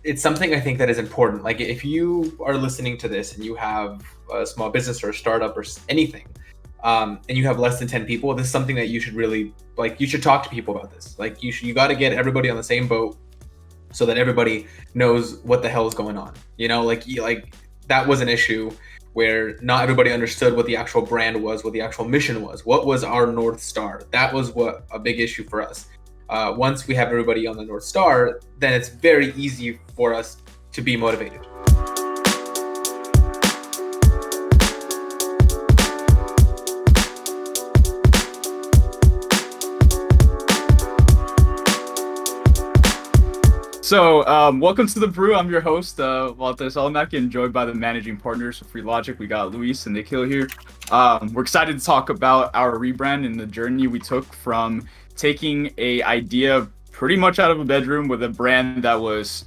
it's something I think that is important. Like if you are listening to this and you have a small business or a startup or anything, and you have less than 10 people, this is something that you should really, like, you should talk to people about this. Like you got to get everybody on the same boat so that everybody knows what the hell is going on. Like that was an issue where not everybody understood what the actual brand was, what the actual mission was, what was our North Star. That was what a big issue for us. Once we have everybody on the North Star, then it's very easy for us to be motivated. So, welcome to the Brew. I'm your host, Walter Salamak, and joined by the managing partners of Free Logic. We got Luis and Nikhil here. We're excited to talk about our rebrand and the journey we took from taking a idea pretty much out of a bedroom with a brand that was,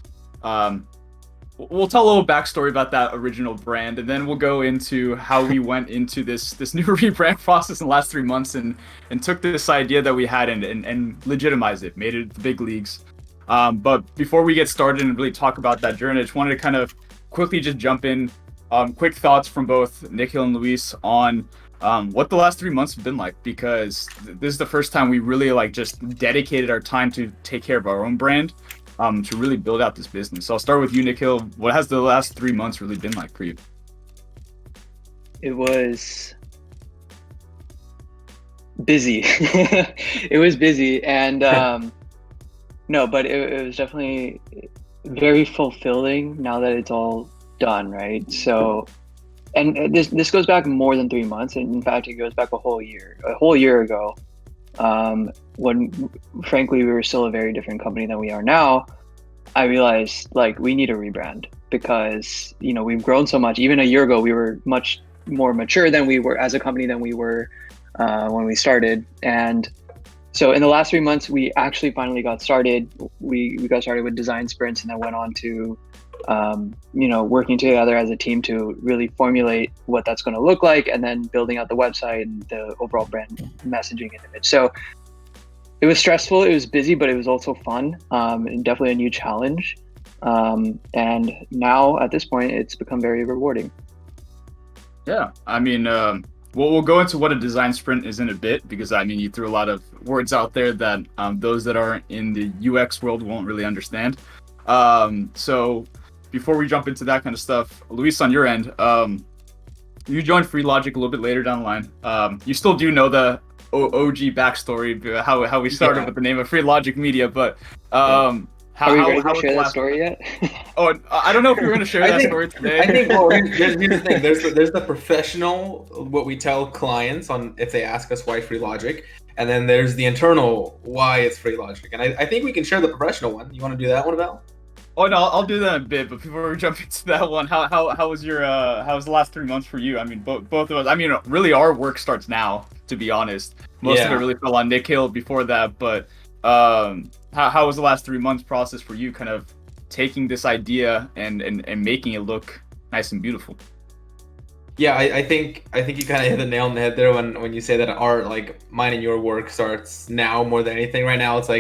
we'll tell a little backstory about that original brand, and then we'll go into how we went into this new rebrand process in the last 3 months and took this idea that we had and legitimized it, made it the big leagues. But before we get started and really talk about that journey, I just wanted to kind of quickly just jump in, quick thoughts from both Nikhil and Luis on what the last 3 months have been like, because this is the first time we really just dedicated our time to take care of our own brand, to really build out this business. So I'll start with you, Nikhil. What has the last 3 months really been like for you? It was busy. It was busy, and no, but it was definitely very fulfilling now that it's all done, right? So, and this goes back more than 3 months, and in fact, it goes back a whole year ago, when frankly we were still a very different company than we are now. I realized we need a rebrand because we've grown so much. Even a year ago, we were much more mature than we were as a company than we were when we started, and so in the last 3 months, we actually finally got started. We got started with design sprints and then went on to, working together as a team to really formulate what that's going to look like, and then building out the website and the overall brand messaging and image. So it was stressful, it was busy, but it was also fun, and definitely a new challenge. And now at this point, it's become very rewarding. Yeah, I mean, we'll go into what a design sprint is in a bit, because you threw a lot of words out there that those that aren't in the UX world won't really understand. So before we jump into that kind of stuff, Luis, on your end, you joined Free Logic a little bit later down the line. You still do know the OG backstory, how we started with the name of Free Logic Media, but Are we ready to share that story yet? Oh, I don't know if we're going to share that story today. I think, here's the thing. There's the professional, what we tell clients on if they ask us why Free Logic, and then there's the internal why it's Free Logic. And I think we can share the professional one. You want to do that one, Val? Oh no, I'll do that in a bit. But before we jump into that one, how was how was the last 3 months for you? Both of us. Really, our work starts now. To be honest, most of it really fell on Nikhil before that, but. How was the last 3 months process for you, kind of taking this idea and making it look nice and beautiful? Yeah, I think you kind of hit the nail on the head there when you say that our mine and your work starts now more than anything. Right now, it's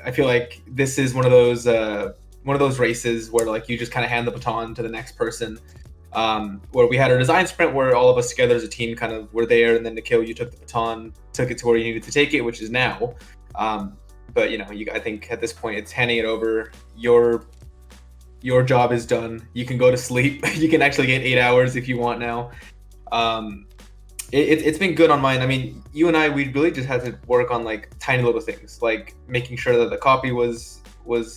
I feel like this is one of those races where you just kind of hand the baton to the next person. Where we had our design sprint where all of us together as a team kind of were there, and then Nikhil, you took the baton, took it to where you needed to take it, which is now. But I think at this point it's handing it over. Your job is done. You can go to sleep. You can actually get 8 hours if you want now. It's been good on mine. You and I, we really just had to work on tiny little things, like making sure that the copy was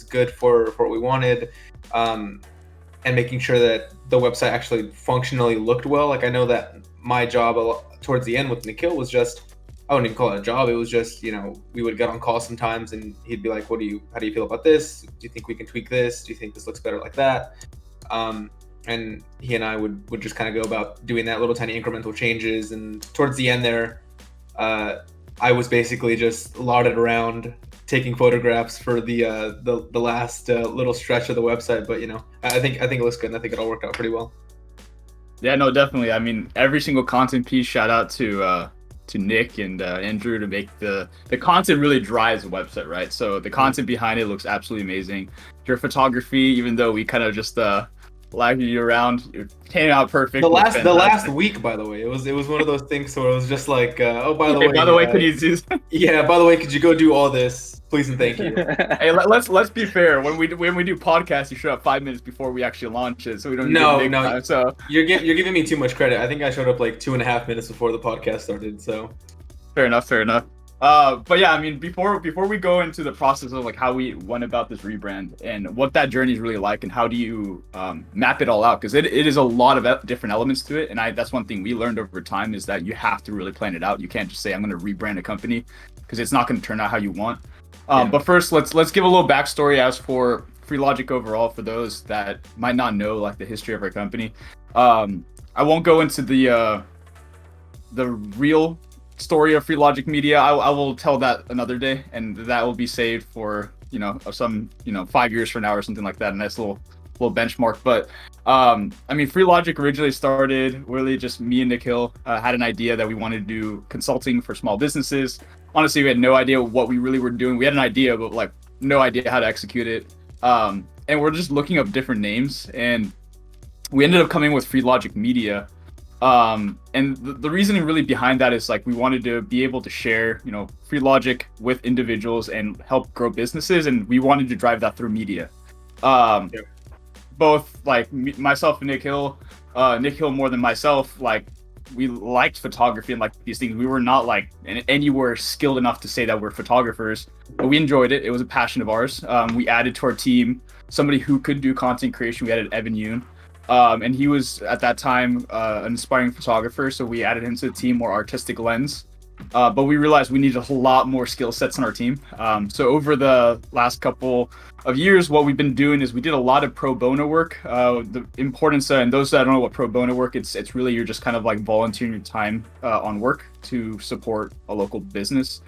good for what we wanted, and making sure that the website actually functionally looked well. I know that my job towards the end with Nikhil was just, I wouldn't even call it a job. It was just, we would get on call sometimes and he'd be like, how do you feel about this? Do you think we can tweak this? Do you think this looks better like that? And he and I would just kind of go about doing that, little tiny incremental changes. And towards the end there, I was basically just lauded around taking photographs for the last little stretch of the website. But, I think it looks good, and I think it all worked out pretty well. Yeah, no, definitely. Every single content piece, shout out to to Nick and Andrew to make the content really drives the website, right? So the content behind it looks absolutely amazing. Your photography, even though we kind of just lagged you around, it came out perfect. The last week, by the way, it was one of those things where it was just like, oh, by the way, could you do? Yeah, by the way, could you go do all this, please and thank you. Hey, let's be fair. When we do podcasts, you show up 5 minutes before we actually launch it, so we don't. No. Time, so you're giving me too much credit. I think I showed up like 2.5 minutes before the podcast started. So fair enough. But yeah, I mean, before we go into the process of like how we went about this rebrand and what that journey is really like and how do you map it all out, because it is a lot of different elements to it, and that's one thing we learned over time is that you have to really plan it out. You can't just say I'm going to rebrand a company because it's not going to turn out how you want. But first, let's give a little backstory as for FreeLogic overall for those that might not know like the history of our company. I won't go into the real story of FreeLogic Media. I will tell that another day, and that will be saved for some 5 years from now or something like that. A nice little benchmark. But I mean, FreeLogic originally started really just me and Nikhil had an idea that we wanted to do consulting for small businesses. Honestly, we had no idea what we really were doing. We had an idea, but like no idea how to execute it. And we're just looking up different names, and we ended up coming with FreeLogic Media. And the reasoning really behind that is like we wanted to be able to share, FreeLogic with individuals and help grow businesses, and we wanted to drive that through media. Both like myself and Nikhil more than myself, like we liked photography and like these things. We were not like anywhere skilled enough to say that we're photographers, but we enjoyed it. It was a passion of ours. We added to our team somebody who could do content creation. We added Evan Yoon. And he was at that time an inspiring photographer, so we added him to the team, more artistic lens. But we realized we needed a whole lot more skill sets on our team. So over the last couple of years, what we've been doing is we did a lot of pro bono work. The importance, and those that don't know what pro bono work, it's really you're just kind of like volunteering your time on work to support a local business.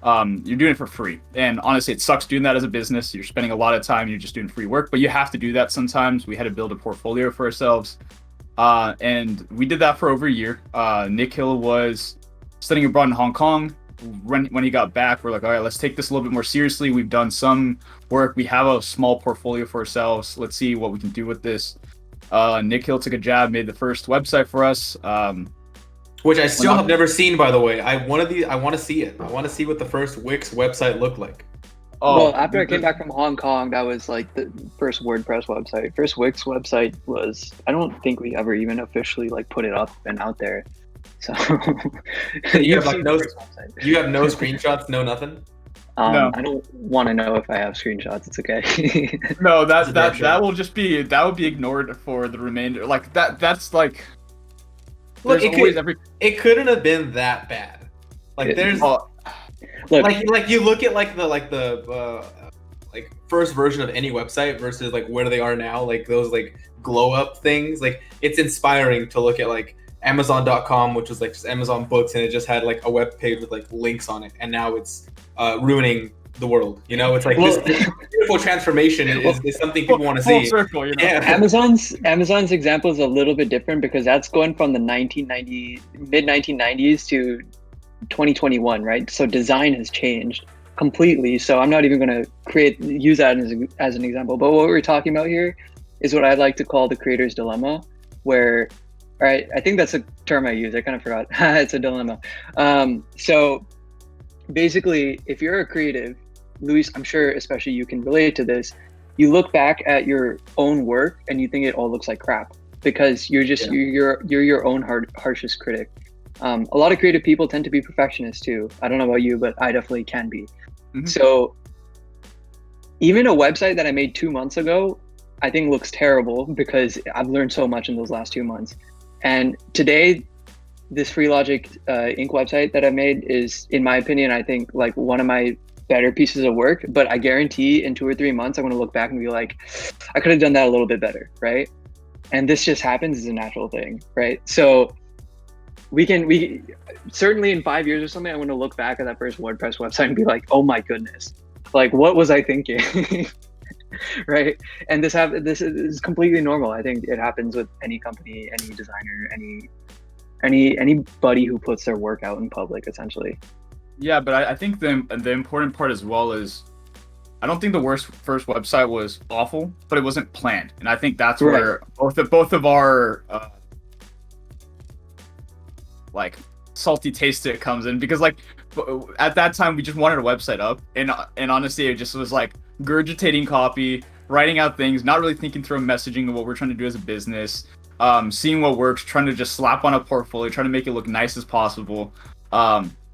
You're doing it for free, and honestly it sucks doing that as a business. You're spending a lot of time, you're just doing free work, but you have to do that sometimes. We had to build a portfolio for ourselves, and we did that for over a year. Nikhil was studying abroad in Hong Kong. When he got back, we're like, all right, let's take this a little bit more seriously. We've done some work, we have a small portfolio for ourselves, let's see what we can do with this. Nikhil took a jab, made the first website for us, which I still have never seen, by the way. I want to see it. I want to see what the first Wix website looked like. Well, after I came back from Hong Kong, that was like the first WordPress website. First Wix website was, I don't think we ever even officially like put it up and out there. So you have no screenshots, no nothing. No. I don't want to know if I have screenshots. It's okay. No, that will just be, that would be ignored for the remainder. Like that's like. Look, it couldn't have been that bad. Like there's look, like you look at like the first version of any website versus like where they are now, like those like glow up things. Like it's inspiring to look at like Amazon.com, which was like just Amazon books, and it just had like a web page with like links on it, and now it's ruining the world. It's like this beautiful transformation is something people want to see. Full circle, Yeah. Amazon's example is a little bit different because that's going from the mid 1990s to 2021, right? So design has changed completely. So I'm not even going to use that as an example. But what we're talking about here is what I like to call the creator's dilemma, where, all right, I think that's a term I use. I kind of forgot. It's a dilemma. So basically, if you're a creative, Luis, I'm sure especially you can relate to this. You look back at your own work and you think it all looks like crap because you're your own harshest critic. A lot of creative people tend to be perfectionists too. I don't know about you, but I definitely can be. Mm-hmm. So even a website that I made 2 months ago, I think looks terrible because I've learned so much in those last 2 months. And today, this FreeLogic Inc. website that I made is, in my opinion, I think like one of my better pieces of work, but I guarantee in 2 or 3 months, I'm going to look back and be like, I could have done that a little bit better, right? And this just happens as a natural thing, right? So we certainly in 5 years or something, I'm going to look back at that first WordPress website and be like, oh my goodness, like what was I thinking? Right? And this is completely normal. I think it happens with any company, any designer, Anybody who puts their work out in public, essentially. Yeah, but I think the important part as well is I don't think the first website was awful, but it wasn't planned, and I think that's where both of our like salty taste it comes in, because like at that time we just wanted a website up, and honestly it just was like gurgitating copy, writing out things, not really thinking through messaging of what we're trying to do as a business, seeing what works, trying to just slap on a portfolio, trying to make it look nice as possible.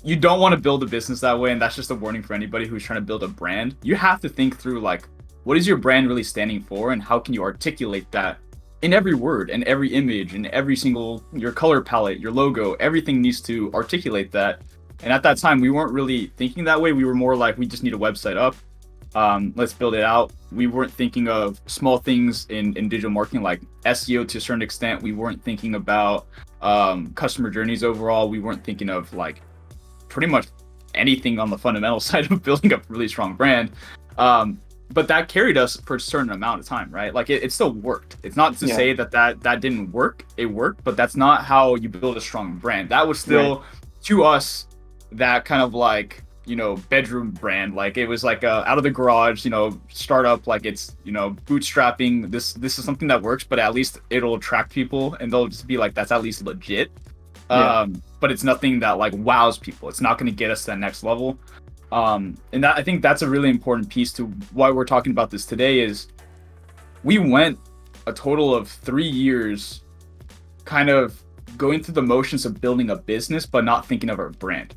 You don't want to build a business that way, and that's just a warning for anybody who's trying to build a brand. You have to think through like, what is your brand really standing for, and how can you articulate that in every word and every image and every single, your color palette, your logo, everything needs to articulate that. And at that time we weren't really thinking that way. We were more like, we just need a website up, let's build it out. We weren't thinking of small things in digital marketing like SEO to a certain extent. We weren't thinking about customer journeys overall. We weren't thinking of like pretty much anything on the fundamental side of building a really strong brand. But that carried us for a certain amount of time, right? Like it still worked. It's not to say that didn't work. It worked, but that's not how you build a strong brand. That was still to us that kind of like, you know, bedroom brand. Like it was like out of the garage, you know, startup, like it's, you know, bootstrapping. This is something that works, but at least it'll attract people and they'll just be like, that's at least legit. But it's nothing that like wows people. It's not going to get us to that next level. And that, I think that's a really important piece to why we're talking about this today is we went a total of 3 years kind of going through the motions of building a business, but not thinking of our brand.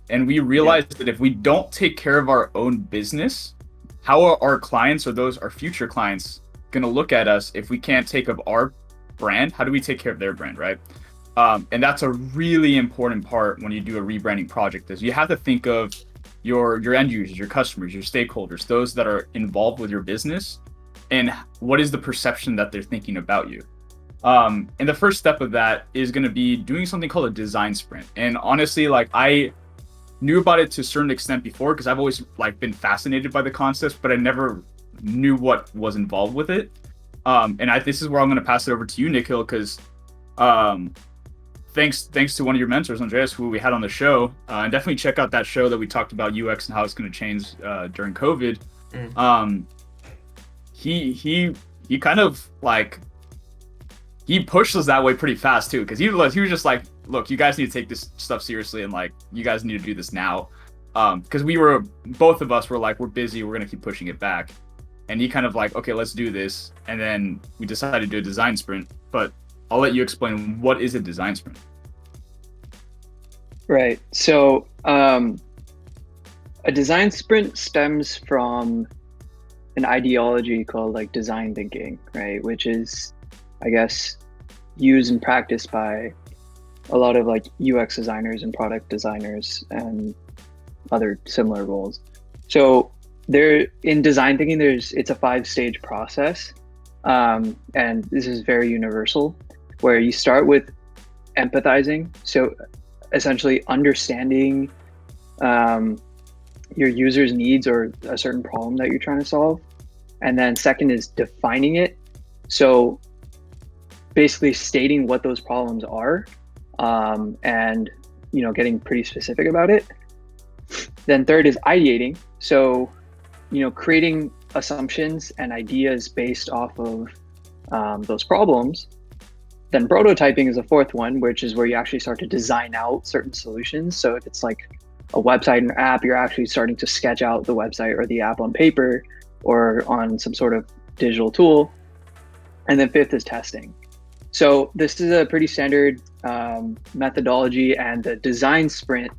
And we realized that if we don't take care of our own business, how are our clients or our future clients going to look at us if we can't take of our brand? How do we take care of their brand, right? And that's a really important part when you do a rebranding project is you have to think of your end users, your customers, your stakeholders, those that are involved with your business, and what is the perception that they're thinking about you. And the first step of that is going to be doing something called a design sprint. And honestly, like I knew about it to a certain extent before because I've always like been fascinated by the concepts, but I never knew what was involved with it. This is where I'm going to pass it over to you, Nikhil, because thanks to one of your mentors, Andreas, who we had on the show, and definitely check out that show that we talked about UX and how it's going to change during COVID. He kind of like he pushed us that way pretty fast too, because he was just like, look, you guys need to take this stuff seriously, and like you guys need to do this now, because both of us were like, we're busy, we're gonna keep pushing it back, and he kind of like, okay, let's do this, and then we decided to do a design sprint. But I'll let you explain, what is a design sprint? Right. So a design sprint stems from an ideology called like design thinking, right? Which is, I guess, used and practiced by a lot of like UX designers and product designers and other similar roles. So there in design thinking, it's a 5-stage process. And this is very universal, where you start with empathizing. So essentially understanding your user's needs or a certain problem that you're trying to solve. And then second is defining it. So basically stating what those problems are, and getting pretty specific about it. Then third is ideating. So creating assumptions and ideas based off of those problems. Then prototyping is the fourth one, which is where you actually start to design out certain solutions. So if it's like a website and app, you're actually starting to sketch out the website or the app on paper or on some sort of digital tool. And then fifth is testing. So this is a pretty standard methodology, and the design sprint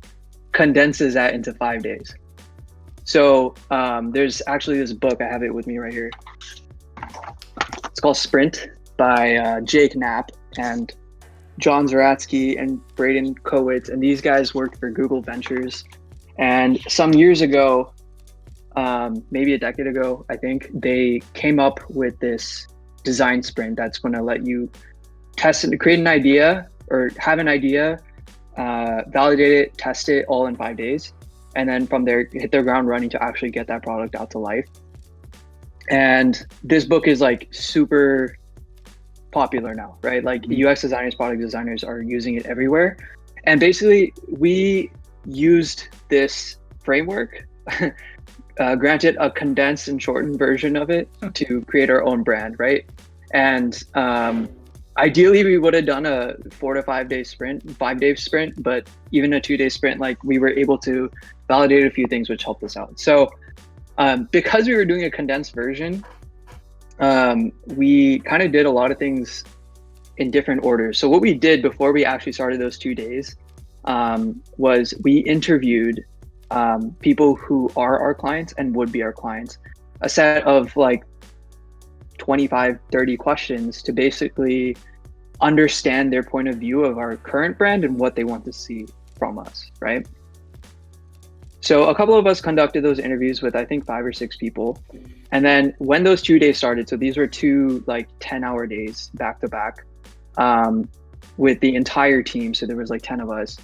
condenses that into 5 days. So there's actually this book, I have it with me right here. It's called Sprint by Jake Knapp and John Zaratsky and Braden Kowitz. And these guys worked for Google Ventures. And some years ago, maybe a decade ago, I think, they came up with this design sprint that's going to let you test it, create an idea or have an idea, validate it, test it all in 5 days. And then from there, hit their ground running to actually get that product out to life. And this book is like super popular now, right? Like UX designers, product designers are using it everywhere. And basically we used this framework, granted a condensed and shortened version of it to create our own brand, right? And ideally we would have done a 4 to 5 day sprint, 5-day sprint, but even a 2-day sprint, like we were able to validate a few things which helped us out. So because we were doing a condensed version, we kind of did a lot of things in different orders. So what we did before we actually started those 2 days was we interviewed people who are our clients and would be our clients, a set of like 25, 30 questions to basically understand their point of view of our current brand and what they want to see from us, right? So a couple of us conducted those interviews with, I think, 5 or 6 people. And then when those 2 days started, so these were 2 like 10-hour days back to back with the entire team. So there was like 10 of us.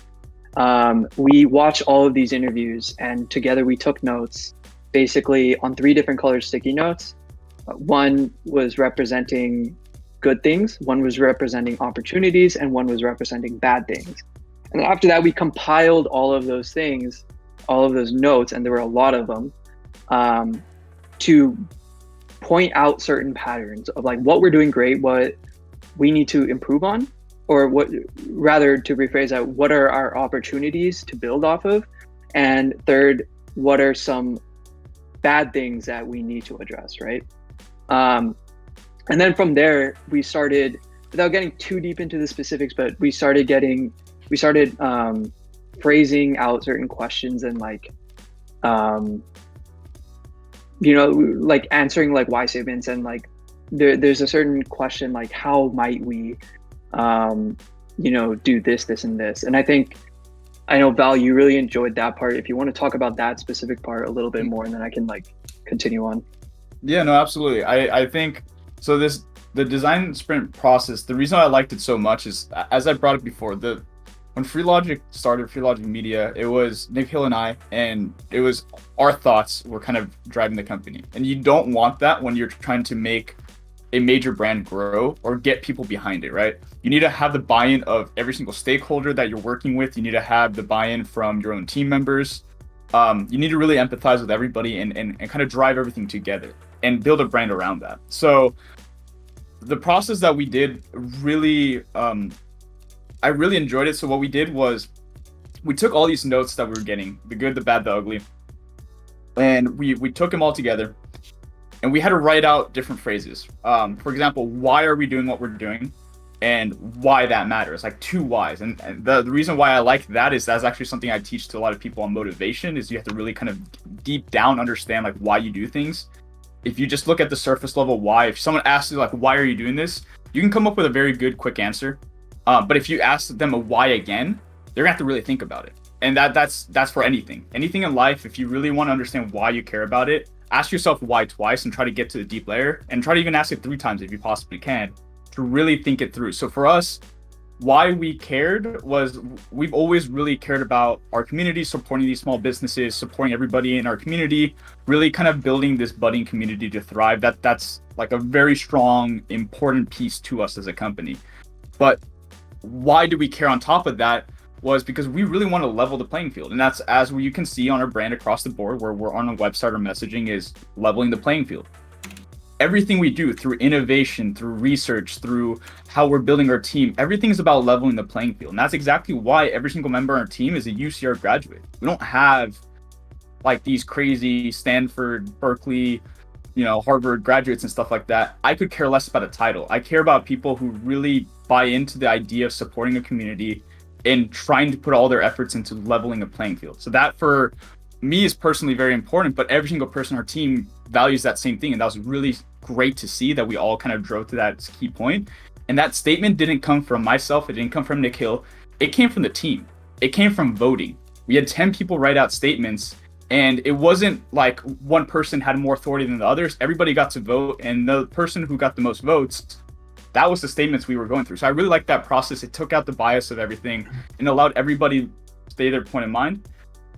We watched all of these interviews and together we took notes basically on 3 different colored sticky notes. One was representing good things, one was representing opportunities, and one was representing bad things. And then after that, we compiled all of those things, all of those notes, and there were a lot of them, to point out certain patterns of like what we're doing great, what we need to improve on, or what, rather to rephrase that, what are our opportunities to build off of? And third, what are some bad things that we need to address, right? And then from there, we started, without getting too deep into the specifics, but we started phrasing out certain questions and like, like answering like why statements, and like there's a certain question like how might we do this and this. And I know Val, you really enjoyed that part. If you want to talk about that specific part a little bit more, and then I can like continue on. Yeah, no, absolutely. I think so. The design sprint process, the reason I liked it so much is, as I brought up before, when FreeLogic started, FreeLogic Media, it was Nikhil and I, and it was our thoughts were kind of driving the company. And you don't want that when you're trying to make a major brand grow or get people behind it, right? You need to have the buy-in of every single stakeholder that you're working with. You need to have the buy-in from your own team members. You need to really empathize with everybody and kind of drive everything together and build a brand around that. So the process that we did really, I really enjoyed it. So what we did was we took all these notes that we were getting, the good, the bad, the ugly, and we took them all together and we had to write out different phrases. For example, why are we doing what we're doing and why that matters, like 2 whys. And the reason why I like that is that's actually something I teach to a lot of people on motivation, is you have to really kind of deep down understand like why you do things. If you just look at the surface level why, if someone asks you like, why are you doing this? You can come up with a very good, quick answer. But if you ask them a why again, they're gonna have to really think about it. And that's for anything in life. If you really want to understand why you care about it, ask yourself why twice and try to get to the deep layer, and try to even ask it 3 times if you possibly can, to really think it through. So for us, why we cared was we've always really cared about our community, supporting these small businesses, supporting everybody in our community, really kind of building this budding community to thrive. That's like a very strong, important piece to us as a company. But why do we care on top of that was because we really want to level the playing field. And that's, as you can see on our brand across the board, where we're on a website or messaging, is leveling the playing field. Everything we do, through innovation, through research, through how we're building our team, everything is about leveling the playing field. And that's exactly why every single member on our team is a UCR graduate. We don't have like these crazy Stanford, Berkeley, Harvard graduates and stuff like that. I could care less about a title. I care about people who really buy into the idea of supporting a community and trying to put all their efforts into leveling a playing field. So that for me is personally very important, but every single person on our team values that same thing. And that was really great to see that we all kind of drove to that key point. And that statement didn't come from myself. It didn't come from Nikhil. It came from the team. It came from voting. We had 10 people write out statements, and it wasn't like one person had more authority than the others. Everybody got to vote, and the person who got the most votes, that was the statements we were going through. So I really liked that process. It took out the bias of everything and allowed everybody to stay their point in mind.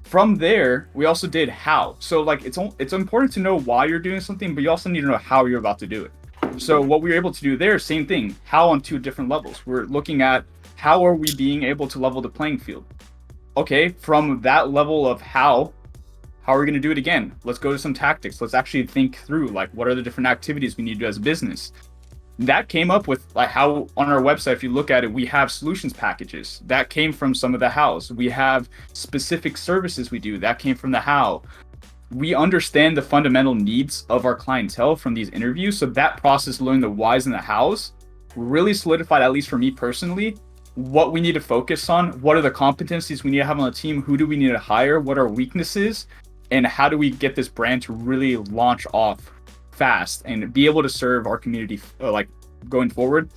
From there, we also did how. So like it's important to know why you're doing something, but you also need to know how you're about to do it. So what we were able to do there, same thing, how on 2 different levels. We're looking at how are we being able to level the playing field. Okay, from that level of how are we going to do it again? Let's go to some tactics. Let's actually think through, like, what are the different activities we need to do as a business. That came up with, like, how on our website, if you look at it, we have solutions packages. That came from some of the hows. We have specific services we do. That came from the how. We understand the fundamental needs of our clientele from these interviews. So that process, learning the whys and the hows, really solidified, at least for me personally, what we need to focus on. What are the competencies we need to have on the team? Who do we need to hire? What are weaknesses? And how do we get this brand to really launch off fast and be able to serve our community like going forward.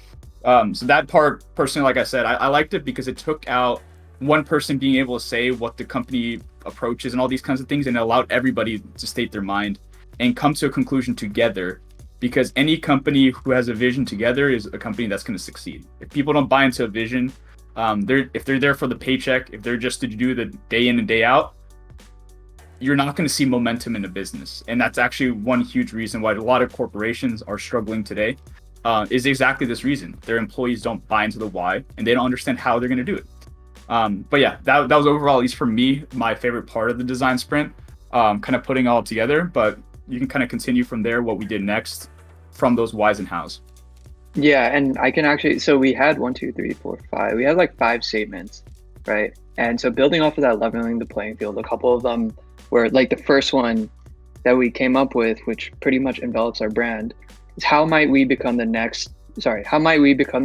So that part, personally, like I said, I liked it because it took out one person being able to say what the company approaches and all these kinds of things, and it allowed everybody to state their mind and come to a conclusion together. Because any company who has a vision together is a company that's going to succeed. If people don't buy into a vision, if they're there for the paycheck, if they're just to do the day in and day out, you're not going to see momentum in a business. And that's actually one huge reason why a lot of corporations are struggling today, is exactly this reason. Their employees don't buy into the why, and they don't understand how they're going to do it. But yeah, that was overall, at least for me, my favorite part of the design sprint, kind of putting it all together. But you can kind of continue from there, what we did next from those whys and hows. Yeah, and I can actually, so we had 1, 2, 3, 4, 5. We had like 5 statements, right? And so building off of that, leveling the playing field, a couple of them were like the first one that we came up with, which pretty much envelops our brand, is how might we become the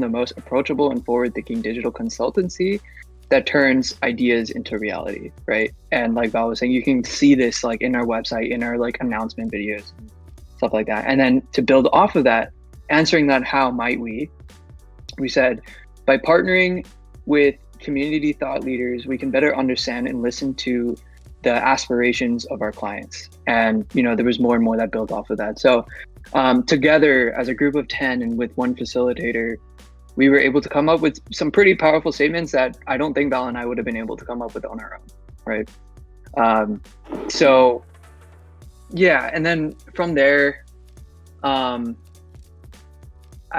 most approachable and forward-thinking digital consultancy that turns ideas into reality, right? And like Val was saying, you can see this like in our website, in our like announcement videos, and stuff like that. And then to build off of that, answering that how might we said, by partnering with community thought leaders, we can better understand and listen to the aspirations of our clients. And there was more and more that built off of that. So together as a group of 10 and with one facilitator, we were able to come up with some pretty powerful statements that I don't think Val and I would have been able to come up with on our own, right? So yeah, and then from there, I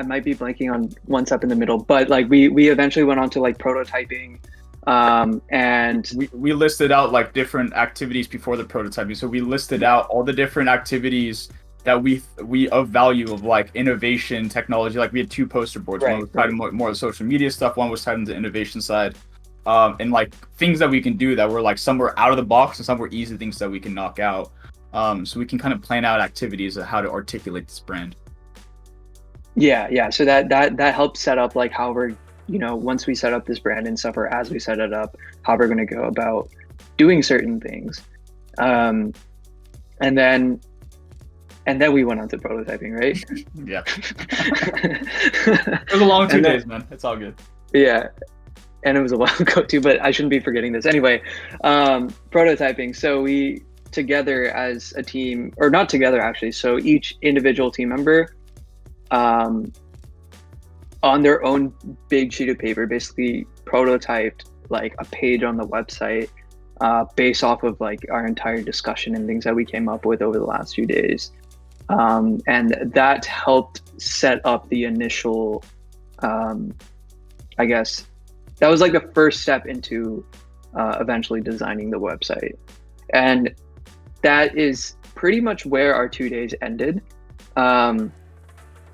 might be blanking on one step in the middle, but like we eventually went on to like prototyping, and we listed out like different activities before the prototyping. So we listed out all the different activities that we of value of like innovation, technology. Like we had 2 poster boards. Right, one was tied to more of the social media stuff. One was tied into the innovation side, and like things that we can do that were like some were out of the box and some were easy things that we can knock out. So we can kind of plan out activities of how to articulate this brand. Yeah. So that helps set up like how we're, once we set up this brand and stuff, or as we set it up, how we're going to go about doing certain things. And then we went on to prototyping, right? Yeah. It was a long 2 days, man. It's all good. Yeah. And it was a while ago too, but I shouldn't be forgetting this. Anyway, prototyping. So we together as a team, or not together actually. So each individual team member, on their own big sheet of paper, basically prototyped like a page on the website, based off of like our entire discussion and things that we came up with over the last few days. And that helped set up the initial, I guess that was like the first step into eventually designing the website. And that is pretty much where our 2 days ended.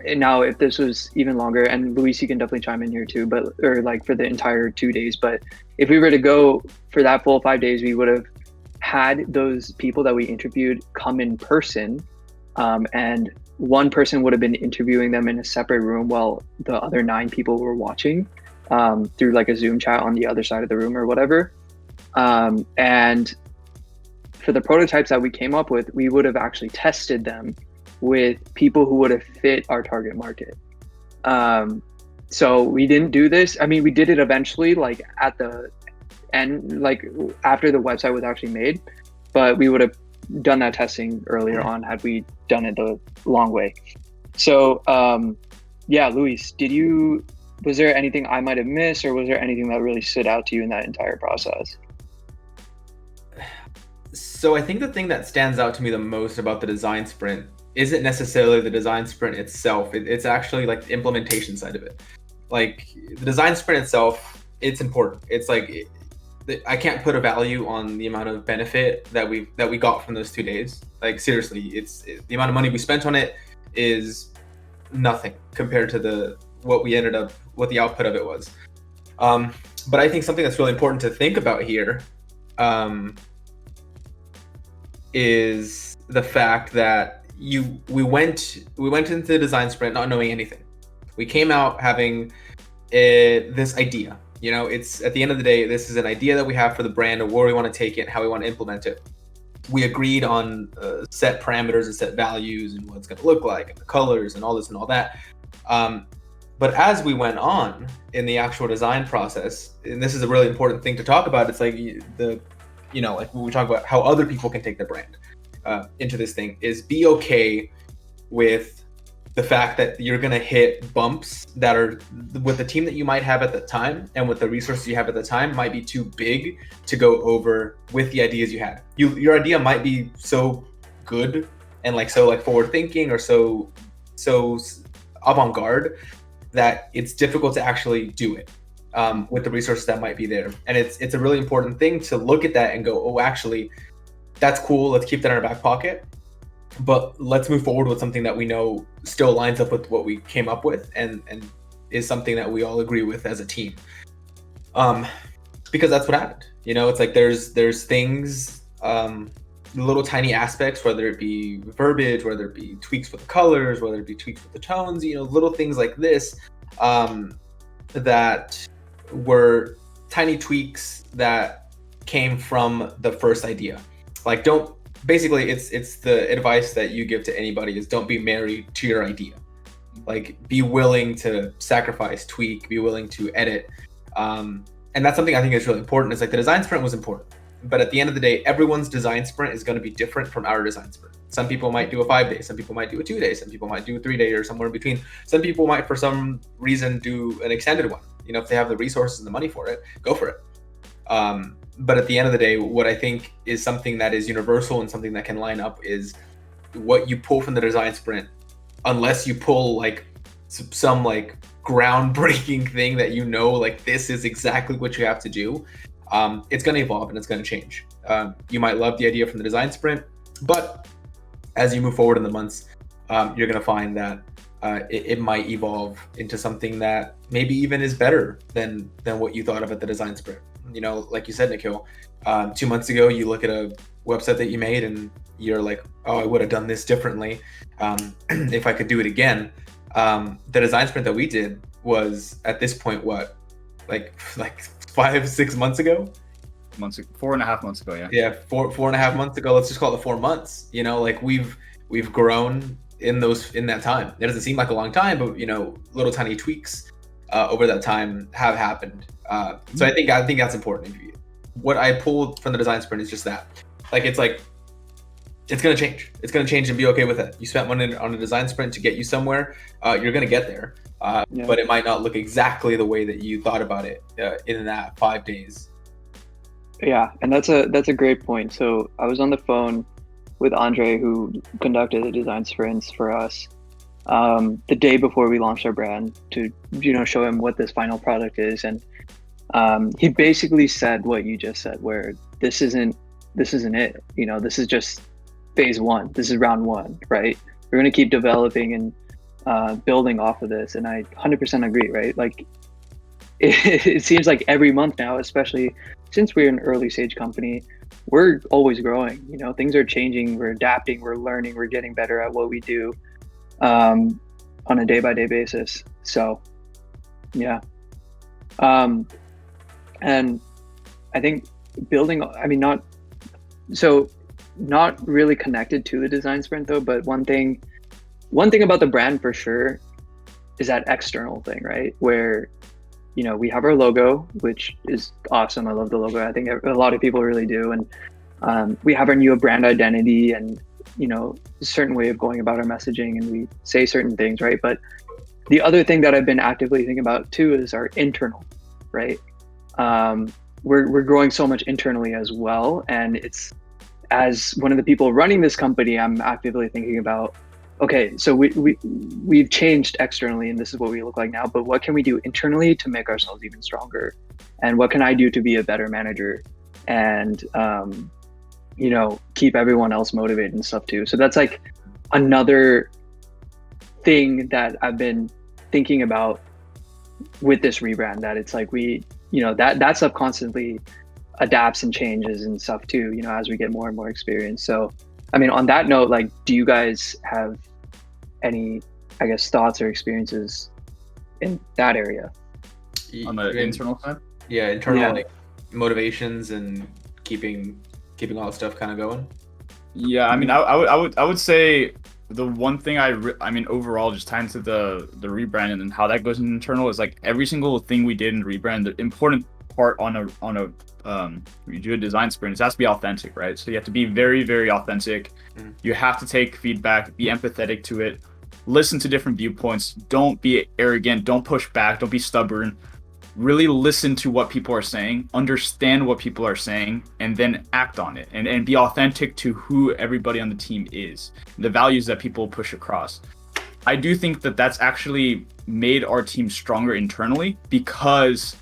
And now if this was even longer, and Luis, you can definitely chime in here too, or like for the entire 2 days, but if we were to go for that full 5 days, we would have had those people that we interviewed come in person, and one person would have been interviewing them in a separate room while the other 9 people were watching, through like a Zoom chat on the other side of the room or whatever. And for the prototypes that we came up with, we would have actually tested them with people who would have fit our target market. So we didn't do this. I mean, we did it eventually, like at the end, like after the website was actually made, but we would have done that testing earlier on had we done it the long way. So yeah, Luis, was there anything I might have missed, or was there anything that really stood out to you in that entire process? So I think the thing that stands out to me the most about the design sprint isn't necessarily the design sprint itself. It's actually like the implementation side of it. Like the design sprint itself, it's important. It's like I can't put a value on the amount of benefit that we got from those 2 days. Like seriously, it's the amount of money we spent on it is nothing compared to what the output of it was. But I think something that's really important to think about here is the fact that we went into the design sprint not knowing anything. We came out having this idea. You know, it's at the end of the day, this is an idea that we have for the brand and where we want to take it, how we want to implement it. We agreed on set parameters and set values and what it's going to look like and the colors and all this and all that. But as we went on in the actual design process, and this is a really important thing to talk about, it's like like when we talk about how other people can take their brand into this thing, is be okay with the fact that you're going to hit bumps that are, with the team that you might have at the time and with the resources you have at the time, might be too big to go over with the ideas you had. Your idea might be so good and so forward thinking or so avant-garde that it's difficult to actually do it with the resources that might be there. And it's a really important thing to look at that and go, oh, actually, that's cool. Let's keep that in our back pocket. But let's move forward with something that we know still lines up with what we came up with and is something that we all agree with as a team. Because that's what happened. You know, it's like there's things, little tiny aspects, whether it be verbiage, whether it be tweaks with the colors, whether it be tweaks with the tones, little things like this that were tiny tweaks that came from the first idea. Like basically it's the advice that you give to anybody is don't be married to your idea. Like be willing to sacrifice, tweak, be willing to edit. And that's something I think is really important. It's like the design sprint was important, but at the end of the day, everyone's design sprint is going to be different from our design sprint. Some people might do a 5-day, some people might do a 2-day, some people might do a 3-day or somewhere in between. Some people might, for some reason, do an extended one. If they have the resources and the money for it, go for it. But at the end of the day, what I think is something that is universal and something that can line up is what you pull from the design sprint, unless you pull some groundbreaking thing that this is exactly what you have to do. It's going to evolve and it's going to change. You might love the idea from the design sprint, but as you move forward in the months, you're going to find that it might evolve into something that maybe even is better than what you thought of at the design sprint. Like you said, Nikhil, 2 months ago, you look at a website that you made and you're like, oh, I would have done this differently if I could do it again. The design sprint that we did was at this point, what, like 5-6 months ago? 4.5 months ago, yeah. Yeah, 4.5 months ago. Let's just call it 4 months. We've grown in that time. It doesn't seem like a long time, but little tiny tweaks over that time have happened. So I think that's important. What I pulled from the design sprint is just that, it's gonna change. It's gonna change and be okay with it. You spent money on a design sprint to get you somewhere. You're gonna get there, but it might not look exactly the way that you thought about it in that 5 days. Yeah, and that's a great point. So I was on the phone with Andre, who conducted the design sprints for us the day before we launched our brand, to show him what this final product is, and he basically said what you just said, where this isn't it. This is just phase 1. This is round 1, right? We're going to keep developing and building off of this, and I 100% agree, right? It seems like every month now, especially since we're an early stage company, we're always growing. Things are changing, we're adapting, we're learning, we're getting better at what we do on a day-by-day basis. So yeah. And I think not really connected to the design sprint though, but one thing about the brand for sure is that external thing, right? Where we have our logo, which is awesome. I love the logo. I think a lot of people really do. And we have our new brand identity and, a certain way of going about our messaging, and we say certain things, right? But the other thing that I've been actively thinking about too is our internal, right? We're growing so much internally as well. And it's, as one of the people running this company, I'm actively thinking about okay, so we've changed externally and this is what we look like now, but what can we do internally to make ourselves even stronger? And what can I do to be a better manager and keep everyone else motivated and stuff too? So that's like another thing that I've been thinking about with this rebrand, that it's like that stuff constantly adapts and changes and stuff too, as we get more and more experience. So I mean, on that note, like, do you guys have any, I guess, thoughts or experiences in that area? On the internal side? Yeah, internal like motivations and keeping all the stuff kind of going. Yeah, I mean, I would say the one thing I mean overall, just tying to the rebrand and how that goes in internal, is like every single thing we did in rebrand, the important part on a you do a design sprint, it has to be authentic, right? So you have to be very, very authentic. You have to take feedback, be empathetic to it, listen to different viewpoints, don't be arrogant, don't push back, don't be stubborn. Really listen to what people are saying, understand what people are saying, and then act on it, and be authentic to who everybody on the team is, the values that people push across. I do think that that's actually made our team stronger internally, because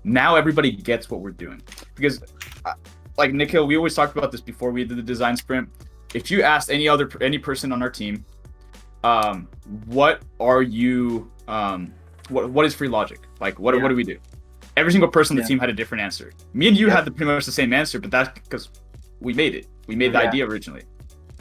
now everybody gets what we're doing. Because like Nikhil, we always talked about this before we did the design sprint. If you asked any person on our team, what are you what is free logic? Like, what do we do? Every single person on the team had a different answer. Me and you had pretty much the same answer, but that's because we made it. We made the idea originally.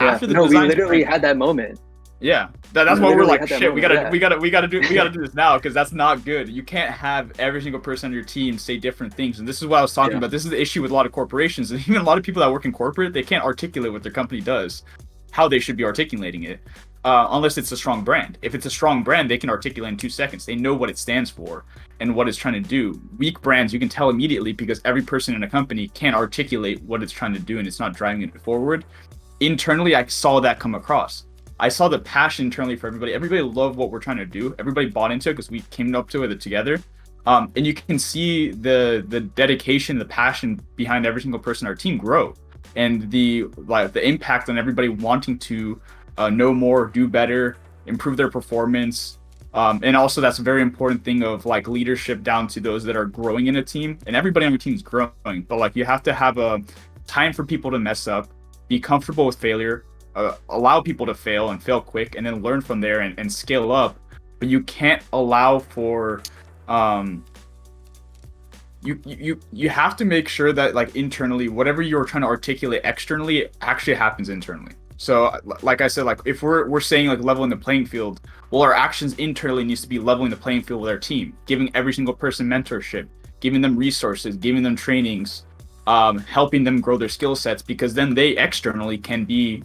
After the design, we literally had that moment. Yeah, that's why we're like, shit, we gotta do this now, because that's not good. You can't have every single person on your team say different things. And this is what I was talking about. This is the issue with a lot of corporations, and even a lot of people that work in corporate, they can't articulate what their company does, how they should be articulating it. Unless it's a strong brand. If it's a strong brand, they can articulate in 2 seconds. They know what it stands for and what it's trying to do. Weak brands, you can tell immediately, because every person in a company can't articulate what it's trying to do, and it's not driving it forward. Internally, I saw that come across. I saw the passion internally for everybody. Everybody loved what we're trying to do. Everybody bought into it because we came up to it together. And you can see the dedication, the passion behind every single person on our team grow, and the impact on everybody wanting to know more, do better, improve their performance. And also that's a very important thing of like leadership down to those that are growing in a team, and everybody on your team is growing, but like you have to have a time for people to mess up, be comfortable with failure, allow people to fail and fail quick, and then learn from there and scale up. But you can't allow for you have to make sure that like internally, whatever you're trying to articulate externally actually happens internally. So like I said, like if we're saying like leveling the playing field, well, our actions internally needs to be leveling the playing field with our team, giving every single person mentorship, giving them resources, giving them trainings, helping them grow their skill sets, because then they externally can be,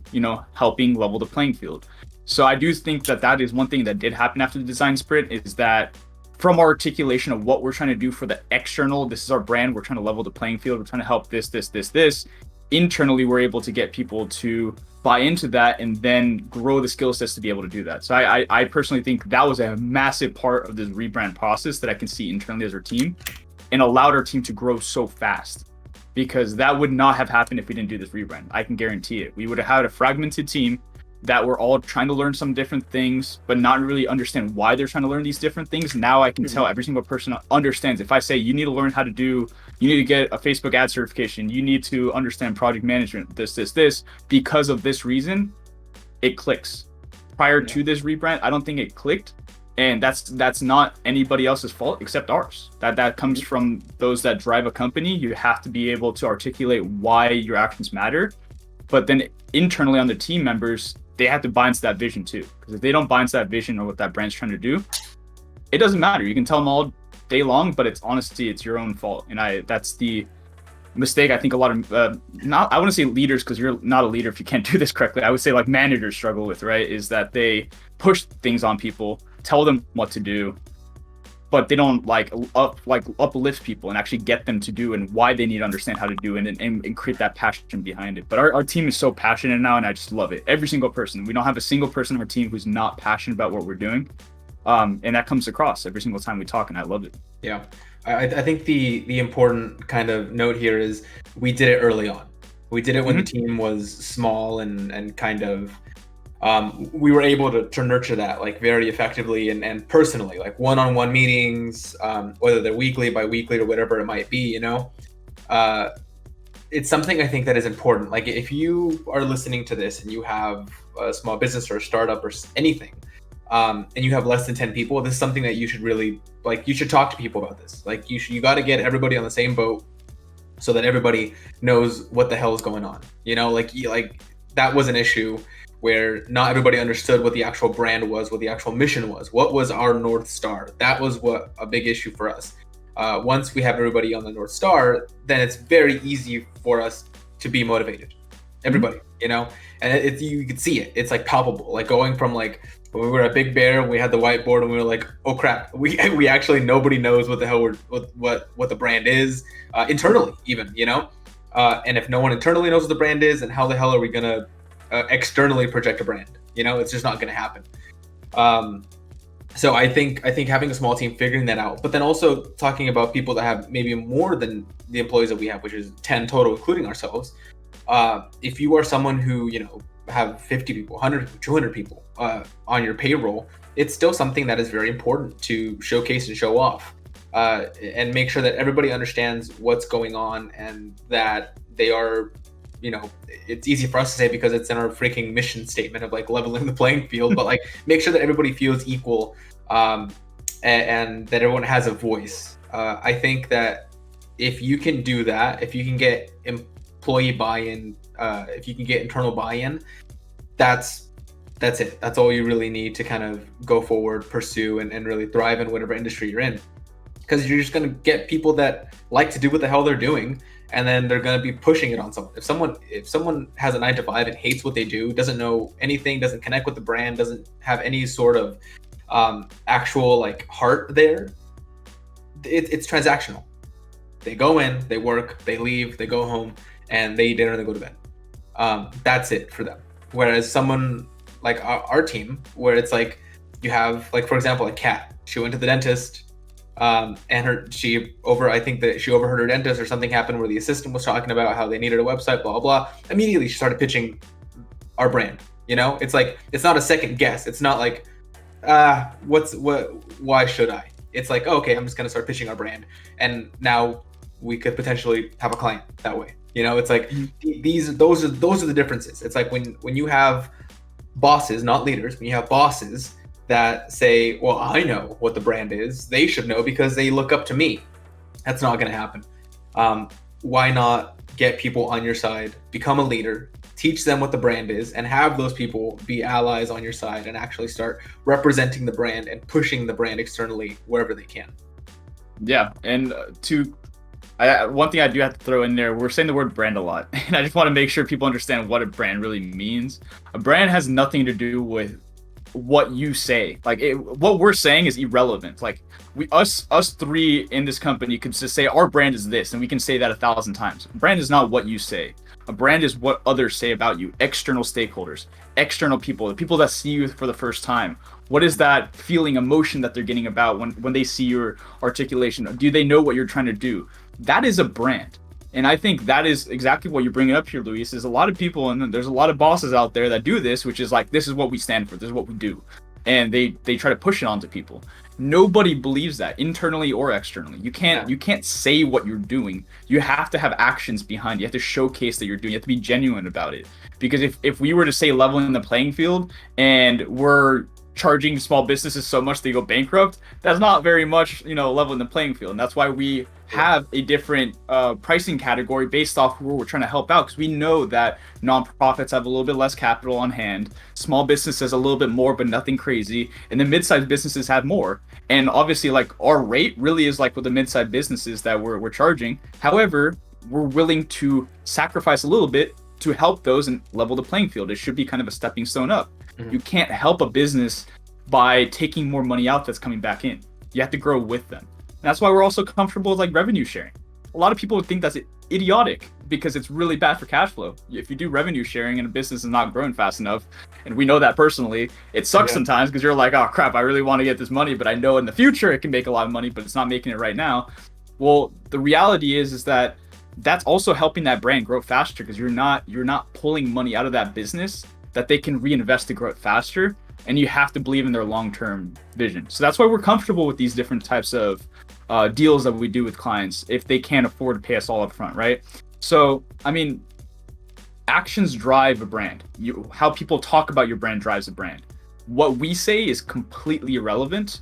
helping level the playing field. So I do think that is one thing that did happen after the design sprint, is that from our articulation of what we're trying to do for the external, this is our brand, we're trying to level the playing field, we're trying to help this, internally we're able to get people to buy into that and then grow the skill sets to be able to do that. So I personally think that was a massive part of this rebrand process that I can see internally as our team, and allowed our team to grow so fast, because that would not have happened if we didn't do this rebrand. I can guarantee it. We would have had a fragmented team that were all trying to learn some different things, but not really understand why they're trying to learn these different things. Now I can tell every single person understands. If I say you need to learn how to you need to get a Facebook ad certification, you need to understand project management, this, because of this reason, it clicks. Prior to this rebrand, I don't think it clicked. And that's not anybody else's fault except ours. That comes from those that drive a company. You have to be able to articulate why your actions matter. But then internally on the team members, they have to buy into that vision too. Because if they don't buy into that vision or what that brand's trying to do, it doesn't matter. You can tell them all day long, but it's your own fault. And that's the mistake I think a lot of I want to say leaders, because you're not a leader if you can't do this correctly. I would say like managers struggle with, right? Is that they push things on people, tell them what to do, but they don't uplift people and actually get them to do and why they need to understand how to do it and create that passion behind it. But our team is so passionate now, and I just love it. Every single person. We don't have a single person on our team who's not passionate about what we're doing. And that comes across every single time we talk, and I love it. Yeah. I think the important kind of note here is we did it early on. We did it when the team was small and kind of we were able to nurture that like very effectively and personally, like one-on-one meetings, whether they're weekly, bi-weekly, or whatever it might be, you know. It's something I think that is important. Like if you are listening to this and you have a small business or a startup or anything, and you have less than 10 people, this is something that you should really, like, you should talk to people about this. Like you got to get everybody on the same boat so that everybody knows what the hell is going on. You know, like that was an issue where not everybody understood what the actual brand was, what the actual mission was, what was our North Star. That was what a big issue for us. Once we have everybody on the North Star, then it's very easy for us to be motivated. Everybody, you know, and you can see it. It's like palpable. Like going from like when we were at Big Bear and we had the whiteboard and we were like, oh crap, we actually nobody knows what the hell what the brand is internally even, you know, and if no one internally knows what the brand is, then how the hell are we gonna externally project a brand? You know, it's just not gonna happen. So I think having a small team, figuring that out, but then also talking about people that have maybe more than the employees that we have, which is 10 total, including ourselves. If you are someone who, you know, have 50 people, 100 people, 200 people on your payroll, it's still something that is very important to showcase and show off, and make sure that everybody understands what's going on and that they are, you know, it's easy for us to say because it's in our freaking mission statement of like leveling the playing field, but like make sure that everybody feels equal, and that everyone has a voice. I think that if you can do that, if you can get employee buy-in, if you can get internal buy-in, that's it. That's all you really need to kind of go forward, pursue, and really thrive in whatever industry you're in. Because you're just going to get people that like to do what the hell they're doing, and then they're going to be pushing it on someone. If someone has a 9 to 5 and hates what they do, doesn't know anything, doesn't connect with the brand, doesn't have any sort of actual like heart there, it's transactional. They go in, they work, they leave, they go home, and they eat dinner and they go to bed. That's it for them. Whereas someone like our team, where it's like you have, like, for example, a Kat. She went to the dentist, and I think that she overheard her dentist, or something happened where the assistant was talking about how they needed a website, blah, blah, blah. Immediately she started pitching our brand. You know, it's like, it's not a second guess. It's not like, why should I? It's like, oh, okay, I'm just going to start pitching our brand. And now we could potentially have a client that way. You know, it's like those are the differences. It's like when you have bosses, not leaders, when you have bosses that say, well, I know what the brand is, they should know because they look up to me. That's not going to happen. Why not get people on your side, become a leader, teach them what the brand is, and have those people be allies on your side and actually start representing the brand and pushing the brand externally wherever they can. Yeah, and one thing I do have to throw in there, we're saying the word brand a lot, and I just want to make sure people understand what a brand really means. A brand has nothing to do with what you say. Like what we're saying is irrelevant. Like us three in this company could just say our brand is this, and we can say that 1,000 times. Brand is not what you say. A brand is what others say about you. External stakeholders, external people, the people that see you for the first time. What is that feeling, emotion that they're getting about when they see your articulation? Do they know what you're trying to do? That is a brand. And I think that is exactly what you're bringing up here, Luis, is a lot of people, and there's a lot of bosses out there that do this, which is like, this is what we stand for, this is what we do. And they try to push it onto people. Nobody believes that, internally or externally. You can't say what you're doing. You have to have actions behind it. You have to showcase that you're doing. You have to be genuine about it. Because if we were to say leveling the playing field and we're charging small businesses so much they go bankrupt, that's not very much, leveling the playing field. And that's why we have a different pricing category based off who we're trying to help out, because we know that nonprofits have a little bit less capital on hand, small businesses a little bit more but nothing crazy, and then mid-sized businesses have more. And obviously, like, our rate really is like with the mid-sized businesses that we're charging. However, we're willing to sacrifice a little bit to help those and level the playing field. It should be kind of a stepping stone up. Mm-hmm. You can't help a business by taking more money out that's coming back in. You have to grow with them. And that's why we're also comfortable with like revenue sharing. A lot of people would think that's idiotic because it's really bad for cash flow. If you do revenue sharing and a business is not growing fast enough, and we know that personally, it sucks sometimes because you're like, oh crap, I really want to get this money, but I know in the future it can make a lot of money, but it's not making it right now. Well, the reality is that's also helping that brand grow faster because you're not pulling money out of that business that they can reinvest to grow it faster. And you have to believe in their long-term vision. So that's why we're comfortable with these different types of deals that we do with clients if they can't afford to pay us all up front, right? So, I mean, actions drive a brand. How people talk about your brand drives a brand. What we say is completely irrelevant,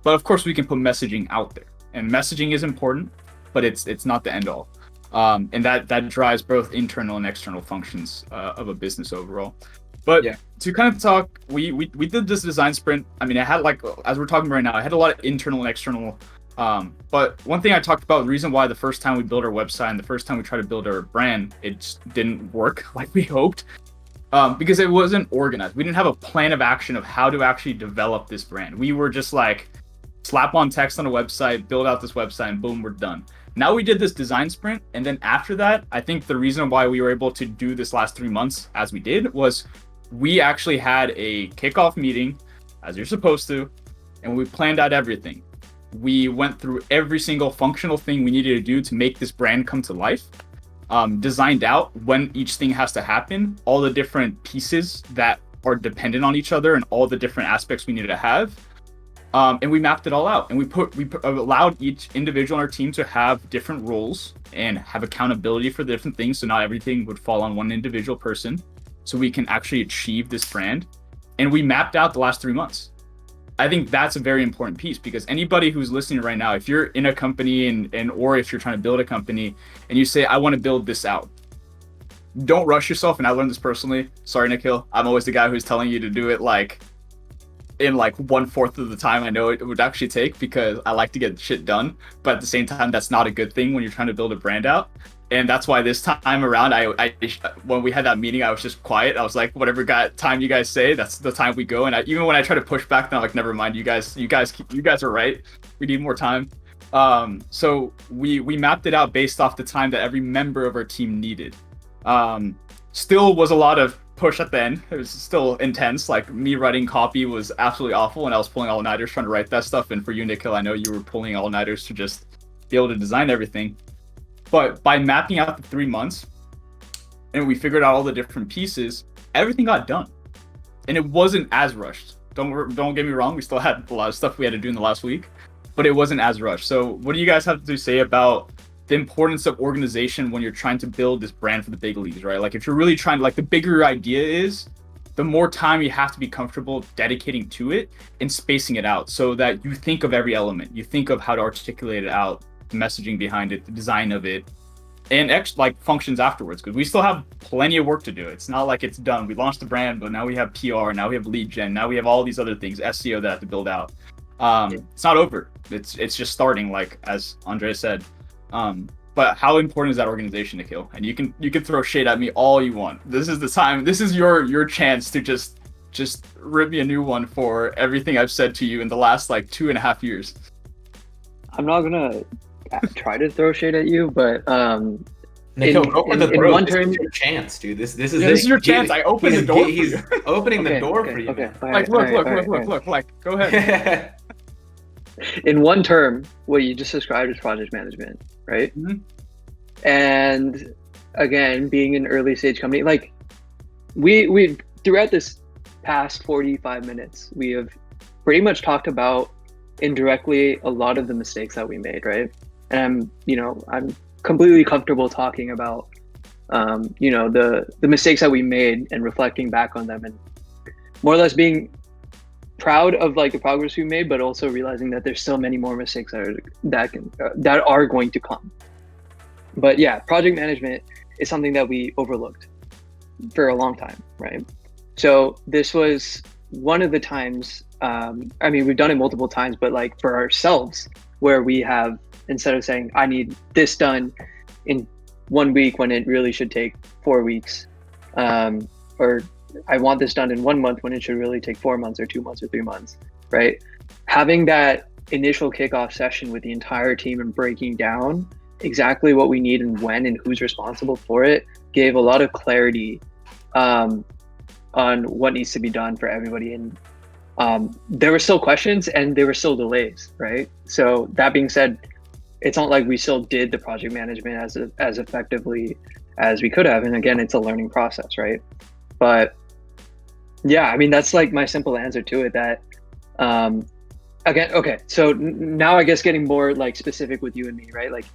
but of course we can put messaging out there. And messaging is important, but it's not the end all. And that drives both internal and external functions of a business overall. But to kind of talk, we did this design sprint. I mean, I had like, as we're talking right now, I had a lot of internal and external. But one thing I talked about, the reason why the first time we built our website and the first time we tried to build our brand, it just didn't work like we hoped, because it wasn't organized. We didn't have a plan of action of how to actually develop this brand. We were just like, slap on text on a website, build out this website, and boom, we're done. Now we did this design sprint, and then after that, I think the reason why we were able to do this last 3 months as we did was we actually had a kickoff meeting, as you're supposed to, and we planned out everything. We went through every single functional thing we needed to do to make this brand come to life, designed out when each thing has to happen, all the different pieces that are dependent on each other, and all the different aspects we needed to have. And we mapped it all out, and we allowed each individual on our team to have different roles and have accountability for the different things, so not everything would fall on one individual person, so we can actually achieve this brand. And we mapped out the last 3 months. I think that's a very important piece, because anybody who's listening right now, if you're in a company and or if you're trying to build a company and you say, I want to build this out, don't rush yourself. And I learned this personally. Sorry, Nikhil. I'm always the guy who's telling you to do it like in like 1/4 of the time I know it would actually take, because I like to get shit done. But at the same time, that's not a good thing when you're trying to build a brand out. And that's why this time around, I when we had that meeting, I was just quiet. I was like, whatever time you guys say, that's the time we go. And even when I try to push back, then I'm like, never mind, you guys are right. We need more time. So we mapped it out based off the time that every member of our team needed. Still was a lot of push at the end. It was still intense. Like, me writing copy was absolutely awful, and I was pulling all-nighters trying to write that stuff. And for you, Nikhil, I know you were pulling all-nighters to just be able to design everything. But by mapping out the 3 months, and we figured out all the different pieces, everything got done. And it wasn't as rushed. Don't get me wrong, we still had a lot of stuff we had to do in the last week, but it wasn't as rushed. So what do you guys have to say about the importance of organization when you're trying to build this brand for the big leagues, right? Like, if you're really trying to, like, the bigger your idea is, the more time you have to be comfortable dedicating to it and spacing it out, so that you think of every element. You think of how to articulate it out, the messaging behind it, the design of it, and like functions afterwards, because we still have plenty of work to do. It's not like it's done. We launched the brand, but now we have PR, now we have lead gen, now we have all these other things, SEO, that I have to build out. It's not over. It's just starting, like as Andre said. But how important is that organization, Nikhil? And you can throw shade at me all you want. This is the time. This is your chance to just rip me a new one for everything I've said to you in the last like 2.5 years. I'm not gonna try to throw shade at you, but Nikhil, go for the throw. One this term, is your chance, dude. This is this is your chance. I opened the door. He's opening the door for you. Okay. Like, look. Like, go ahead. In one term, what you just described is project management, right? Mm-hmm. And again, being an early stage company, like we throughout this past 45 minutes, we have pretty much talked about indirectly a lot of the mistakes that we made, right? And I'm completely comfortable talking about the mistakes that we made and reflecting back on them, and more or less being proud of like the progress we made, but also realizing that there's still many more mistakes that are going to come. But yeah, project management is something that we overlooked for a long time, right? So this was one of the times, I mean, we've done it multiple times, but like for ourselves, where we have, instead of saying, I need this done in 1 week when it really should take 4 weeks, or I want this done in 1 month when it should really take 4 months or 2 months or 3 months, right? Having that initial kickoff session with the entire team and breaking down exactly what we need and when and who's responsible for it gave a lot of clarity on what needs to be done for everybody. And there were still questions and there were still delays, right? So that being said, it's not like we still did the project management as effectively as we could have. And again, it's a learning process, right? But Yeah, I mean that's like my simple answer to it. That again, okay. So now I guess getting more like specific with you and me, right? Like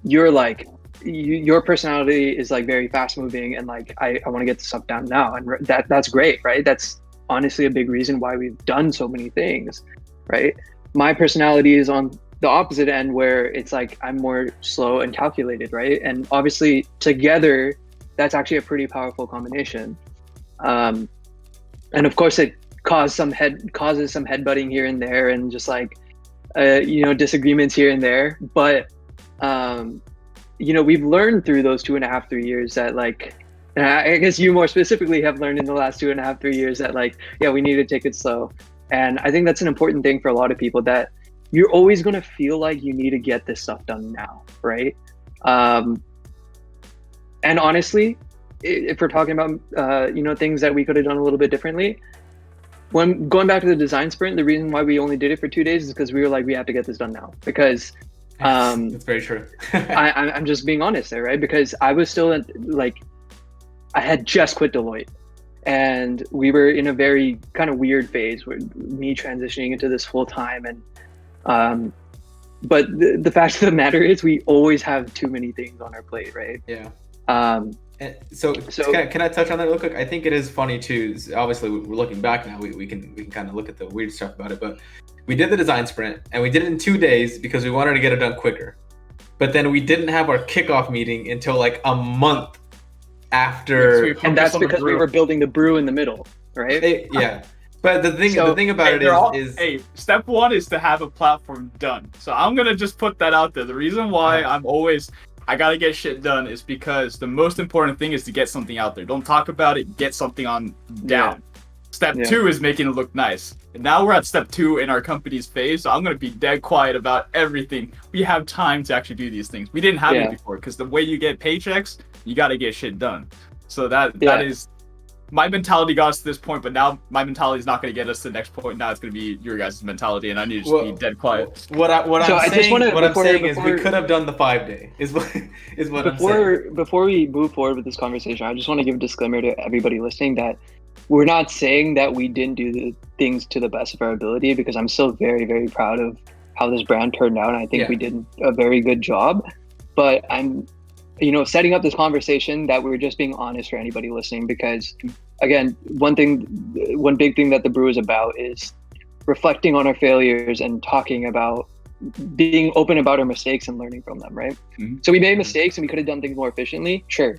you're like your personality is like very fast moving, and like I want to get the stuff done now, and that's great, right? That's honestly a big reason why we've done so many things, right? My personality is on the opposite end, where it's like I'm more slow and calculated, right? And obviously together that's actually a pretty powerful combination. And of course it causes some headbutting here and there, and just like disagreements here and there, but we've learned through those 2.5, 3 years that like, and I guess you more specifically have learned in the last 2.5, 3 years that like, yeah, we need to take it slow. And I think that's an important thing for a lot of people, that you're always going to feel like you need to get this stuff done now, right? And honestly, if we're talking about things that we could have done a little bit differently, when going back to the design sprint, the reason why we only did it for 2 days is because we were like, we have to get this done now, because that's very true. I'm just being honest there, right? Because I was still I had just quit Deloitte, and we were in a very kind of weird phase where me transitioning into this full time, and but the fact of the matter is we always have too many things on our plate, right? Yeah. So can I touch on that real quick? I think it is funny too. Obviously, we're looking back now. We can kind of look at the weird stuff about it, but we did the design sprint and we did it in 2 days because we wanted to get it done quicker. But then we didn't have our kickoff meeting until like a month after, and that's because we were building the brew in the middle, right? Yeah. But the thing about it is hey, step one is to have a platform done. So I'm gonna just put that out there. The reason why I gotta get shit done is because the most important thing is to get something out there. Don't talk about it, get something on down. Yeah. Step 2 is making it look nice. And now we're at step 2 in our company's phase, so I'm gonna be dead quiet about everything. We have time to actually do these things. We didn't have it before, because the way you get paychecks, you gotta get shit done. So that is my mentality got us to this point, but now my mentality is not going to get us to the next point. Now it's going to be your guys' mentality, and I need to just be dead quiet. What I'm saying is we could have done the 5-day. Is what I'm saying. Before we move forward with this conversation, I just want to give a disclaimer to everybody listening that we're not saying that we didn't do the things to the best of our ability, because I'm still very, very proud of how this brand turned out, and I think we did a very good job. But I'm setting up this conversation that we're just being honest for anybody listening, because again, one big thing that the Brew is about is reflecting on our failures and talking about being open about our mistakes and learning from them, right? Mm-hmm. So we made mistakes and we could have done things more efficiently, sure.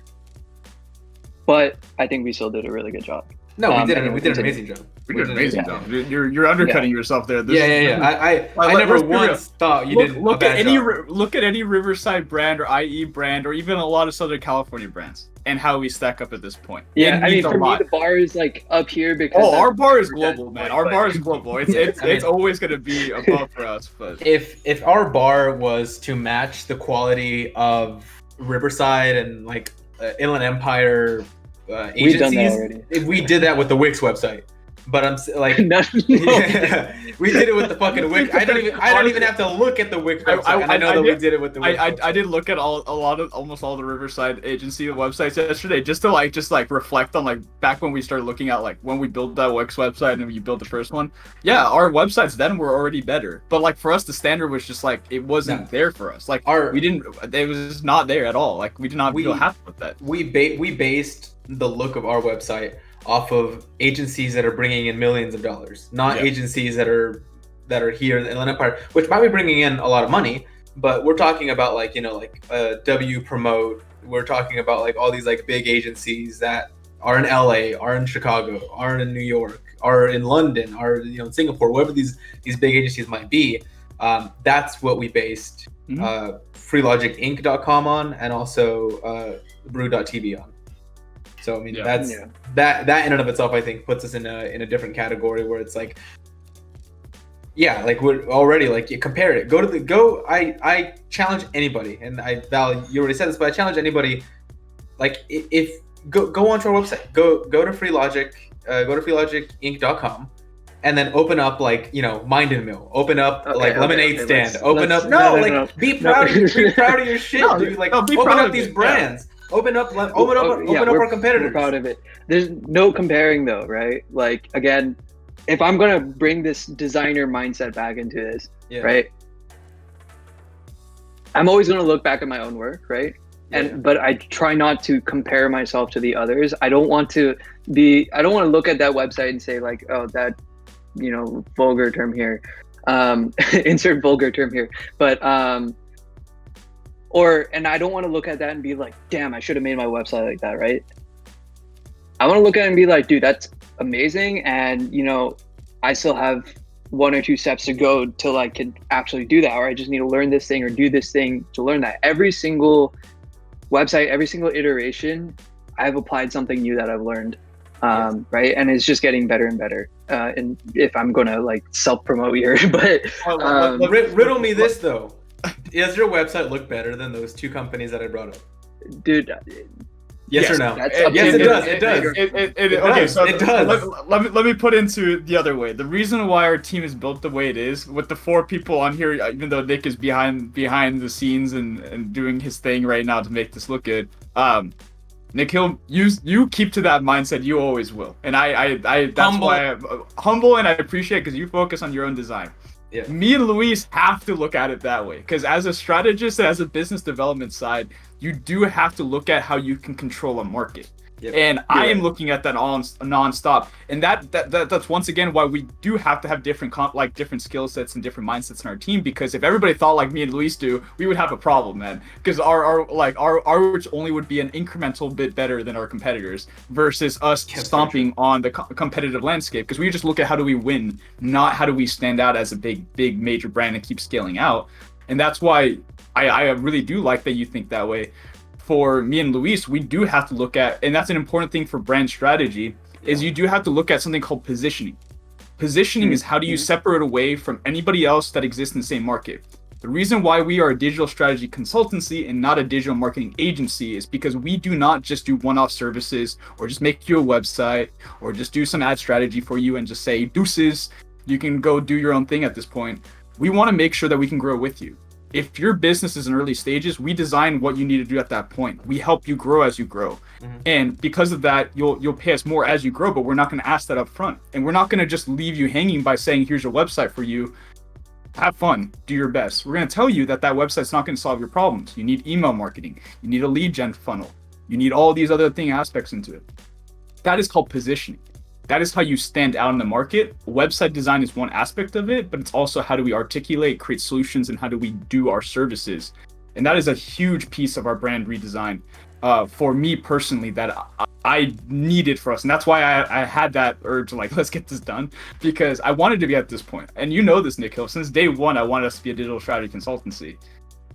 But I think we still did a really good job. No, we did an amazing job. We did an amazing job. You're undercutting yourself there. I never once thought you did a bad job. Look at any Riverside brand or IE brand or even a lot of Southern California brands and how we stack up at this point. Yeah, I mean, for me, the bar is like up here because our bar is global, man. Our bar is global. It's always going to be above for us. But if our bar was to match the quality of Riverside and like Inland Empire agencies, if we did that with the Wix website. But I'm like, we did it with the fucking Wix. I don't even have to look at the Wix website. I know we did it with the Wix. I did look at almost all the Riverside agency websites yesterday, just to reflect on back when we started looking at when we built that Wix website and we built the first one. Yeah, our websites then were already better, but for us the standard was just it wasn't there for us. It was not there at all. We did not feel happy with that. We based the look of our website off of agencies that are bringing in millions of dollars, not agencies that are here in the Inland Empire, which might be bringing in a lot of money, but we're talking about W Promote. We're talking about all these big agencies that are in LA, are in Chicago, are in New York, are in London, are in Singapore, wherever these big agencies might be. That's what we based freelogicinc.com on, and also brew.tv on. So I mean, that in and of itself, I think, puts us in a different category where it's we're already you compare it. I challenge anybody, and Val, you already said this, but I challenge anybody. If go onto our website, go to freelogic, go to freelogicinc.com, and then open up Mind and Mill, open up Lemonade Stand, open up. Be proud of your shit, dude. Open up these brands. Open up we're our competitors. We're proud of it. There's no comparing though, right? Like again, if I'm gonna bring this designer mindset back into this, right? I'm always gonna look back at my own work, right? But I try not to compare myself to the others. I don't want to look at that website and say like, oh, that, vulgar term here, insert vulgar term here, but and I don't want to look at that and be like, damn, I should have made my website like that, right? I want to look at it and be like, dude, that's amazing, and I still have 1 or 2 steps to go till I can actually do that, or I just need to learn this thing or do this thing to learn that. Every single website, every single iteration, I've applied something new that I've learned, right? And it's just getting better and better. And if I'm gonna like self-promote here, but riddle me this though: does your website look better than those 2 companies that I brought up, dude? Yes or no? Yes, it does. Okay, so it does. Let me put into the other way. The reason why our team is built the way it is, with the 4 people on here, even though Nick is behind the scenes and doing his thing right now to make this look good, Nikhil, you keep to that mindset. You always will, and that's humble. Why I'm humble, and I appreciate it because you focus on your own design. Yeah. Me and Luis have to look at it that way, because as a strategist and as a business development side, you do have to look at how you can control a market. Yep. And I am looking at that nonstop, and that's once again why we do have to have different skill sets and different mindsets in our team. Because if everybody thought like me and Luis do, we would have a problem, man. Because our only would be an incremental bit better than our competitors versus us stomping on the competitive landscape. Because we just look at how do we win, not how do we stand out as a big major brand and keep scaling out. And that's why I really do like that you think that way. For me and Luis, we do have to look at, and that's an important thing for brand strategy, is you do have to look at something called positioning. Positioning is how do you separate away from anybody else that exists in the same market. The reason why we are a digital strategy consultancy and not a digital marketing agency is because we do not just do one-off services or just make you a website or just do some ad strategy for you and just say, deuces, you can go do your own thing at this point. We want to make sure that we can grow with you. If your business is in early stages, we design what you need to do at that point. We help you grow as you grow. And because of that, you'll pay us more as you grow, but we're not going to ask that up front. And we're not going to just leave you hanging by saying, here's a website for you. Have fun, do your best. We're going to tell you that website's not going to solve your problems. You need email marketing. You need a lead gen funnel. You need all these other aspects into it. That is called positioning. That is how you stand out in the market. Website design is one aspect of it, but it's also how do we articulate, create solutions, and how do we do our services. And that is a huge piece of our brand redesign for me personally that I needed for us. And that's why I had that urge to like, let's get this done, because I wanted to be at this point. And you know this, Nikhil, since day one, I wanted us to be a digital strategy consultancy.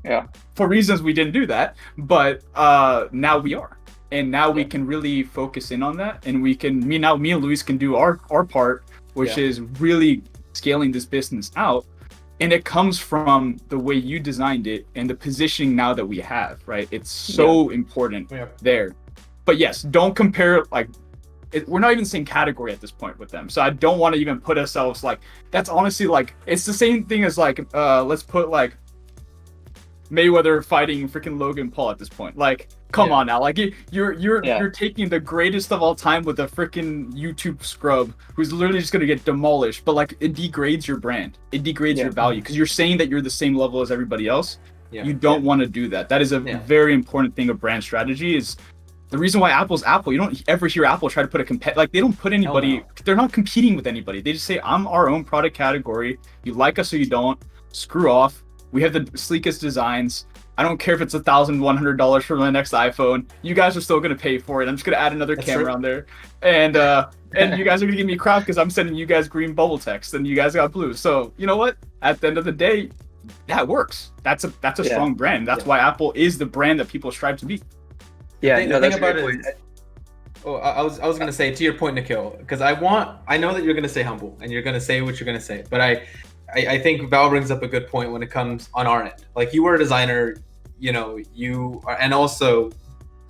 Yeah. For reasons we didn't do that, but now we are. And now we can really focus in on that, and me and Luis can do our part, which is really scaling this business out. And it comes from the way you designed it and the positioning now that we have, right? It's so important there. But yes, don't compare we're not even the same category at this point with them. So I don't want to even put ourselves that's honestly it's the same thing as let's put Mayweather fighting freaking Logan Paul at this point. Come on now, you're taking the greatest of all time with a freaking YouTube scrub who's literally just gonna get demolished. But it degrades your brand, it degrades your value, because you're saying that you're the same level as everybody else. You don't want to do that. That is a very important thing of brand strategy. Is the reason why Apple's Apple. You don't ever hear Apple try to put they don't put anybody. They're not competing with anybody. They just say, I'm our own product category. You like us or you don't. Screw off. We have the sleekest designs. I don't care if it's $1,100 for my next iPhone. You guys are still gonna pay for it. I'm just gonna add another camera on there, and you guys are gonna give me crap because I'm sending you guys green bubble text and you guys got blue. So you know what? At the end of the day, that works. That's a strong brand. That's why Apple is the brand that people strive to be. Yeah, the thing about it is, I was gonna say to your point, Nikhil, because I know that you're gonna say humble and you're gonna say what you're gonna say, but I think Val brings up a good point when it comes on our end. You were a designer, you are, and also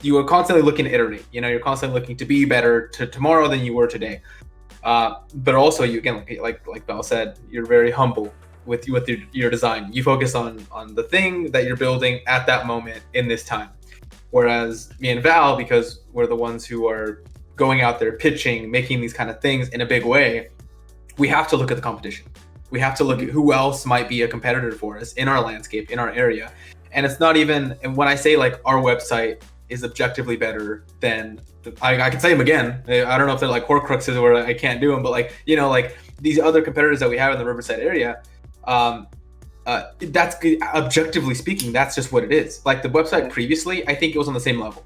you are constantly looking to iterate. You're constantly looking to be better tomorrow than you were today. But also, you again, like Val said, you're very humble with your design. You focus on the thing that you're building at that moment in this time. Whereas me and Val, because we're the ones who are going out there pitching, making these kind of things in a big way, we have to look at the competition. We have to look at who else might be a competitor for us in our landscape, in our area. And it's not even, and when I say like our website is objectively better than, I can say them again. I don't know if they're like Horcruxes where I can't do them, but like, you know, like these other competitors that we have in the Riverside area, that's objectively speaking, that's just what it is. Like the website previously, I think it was on the same level.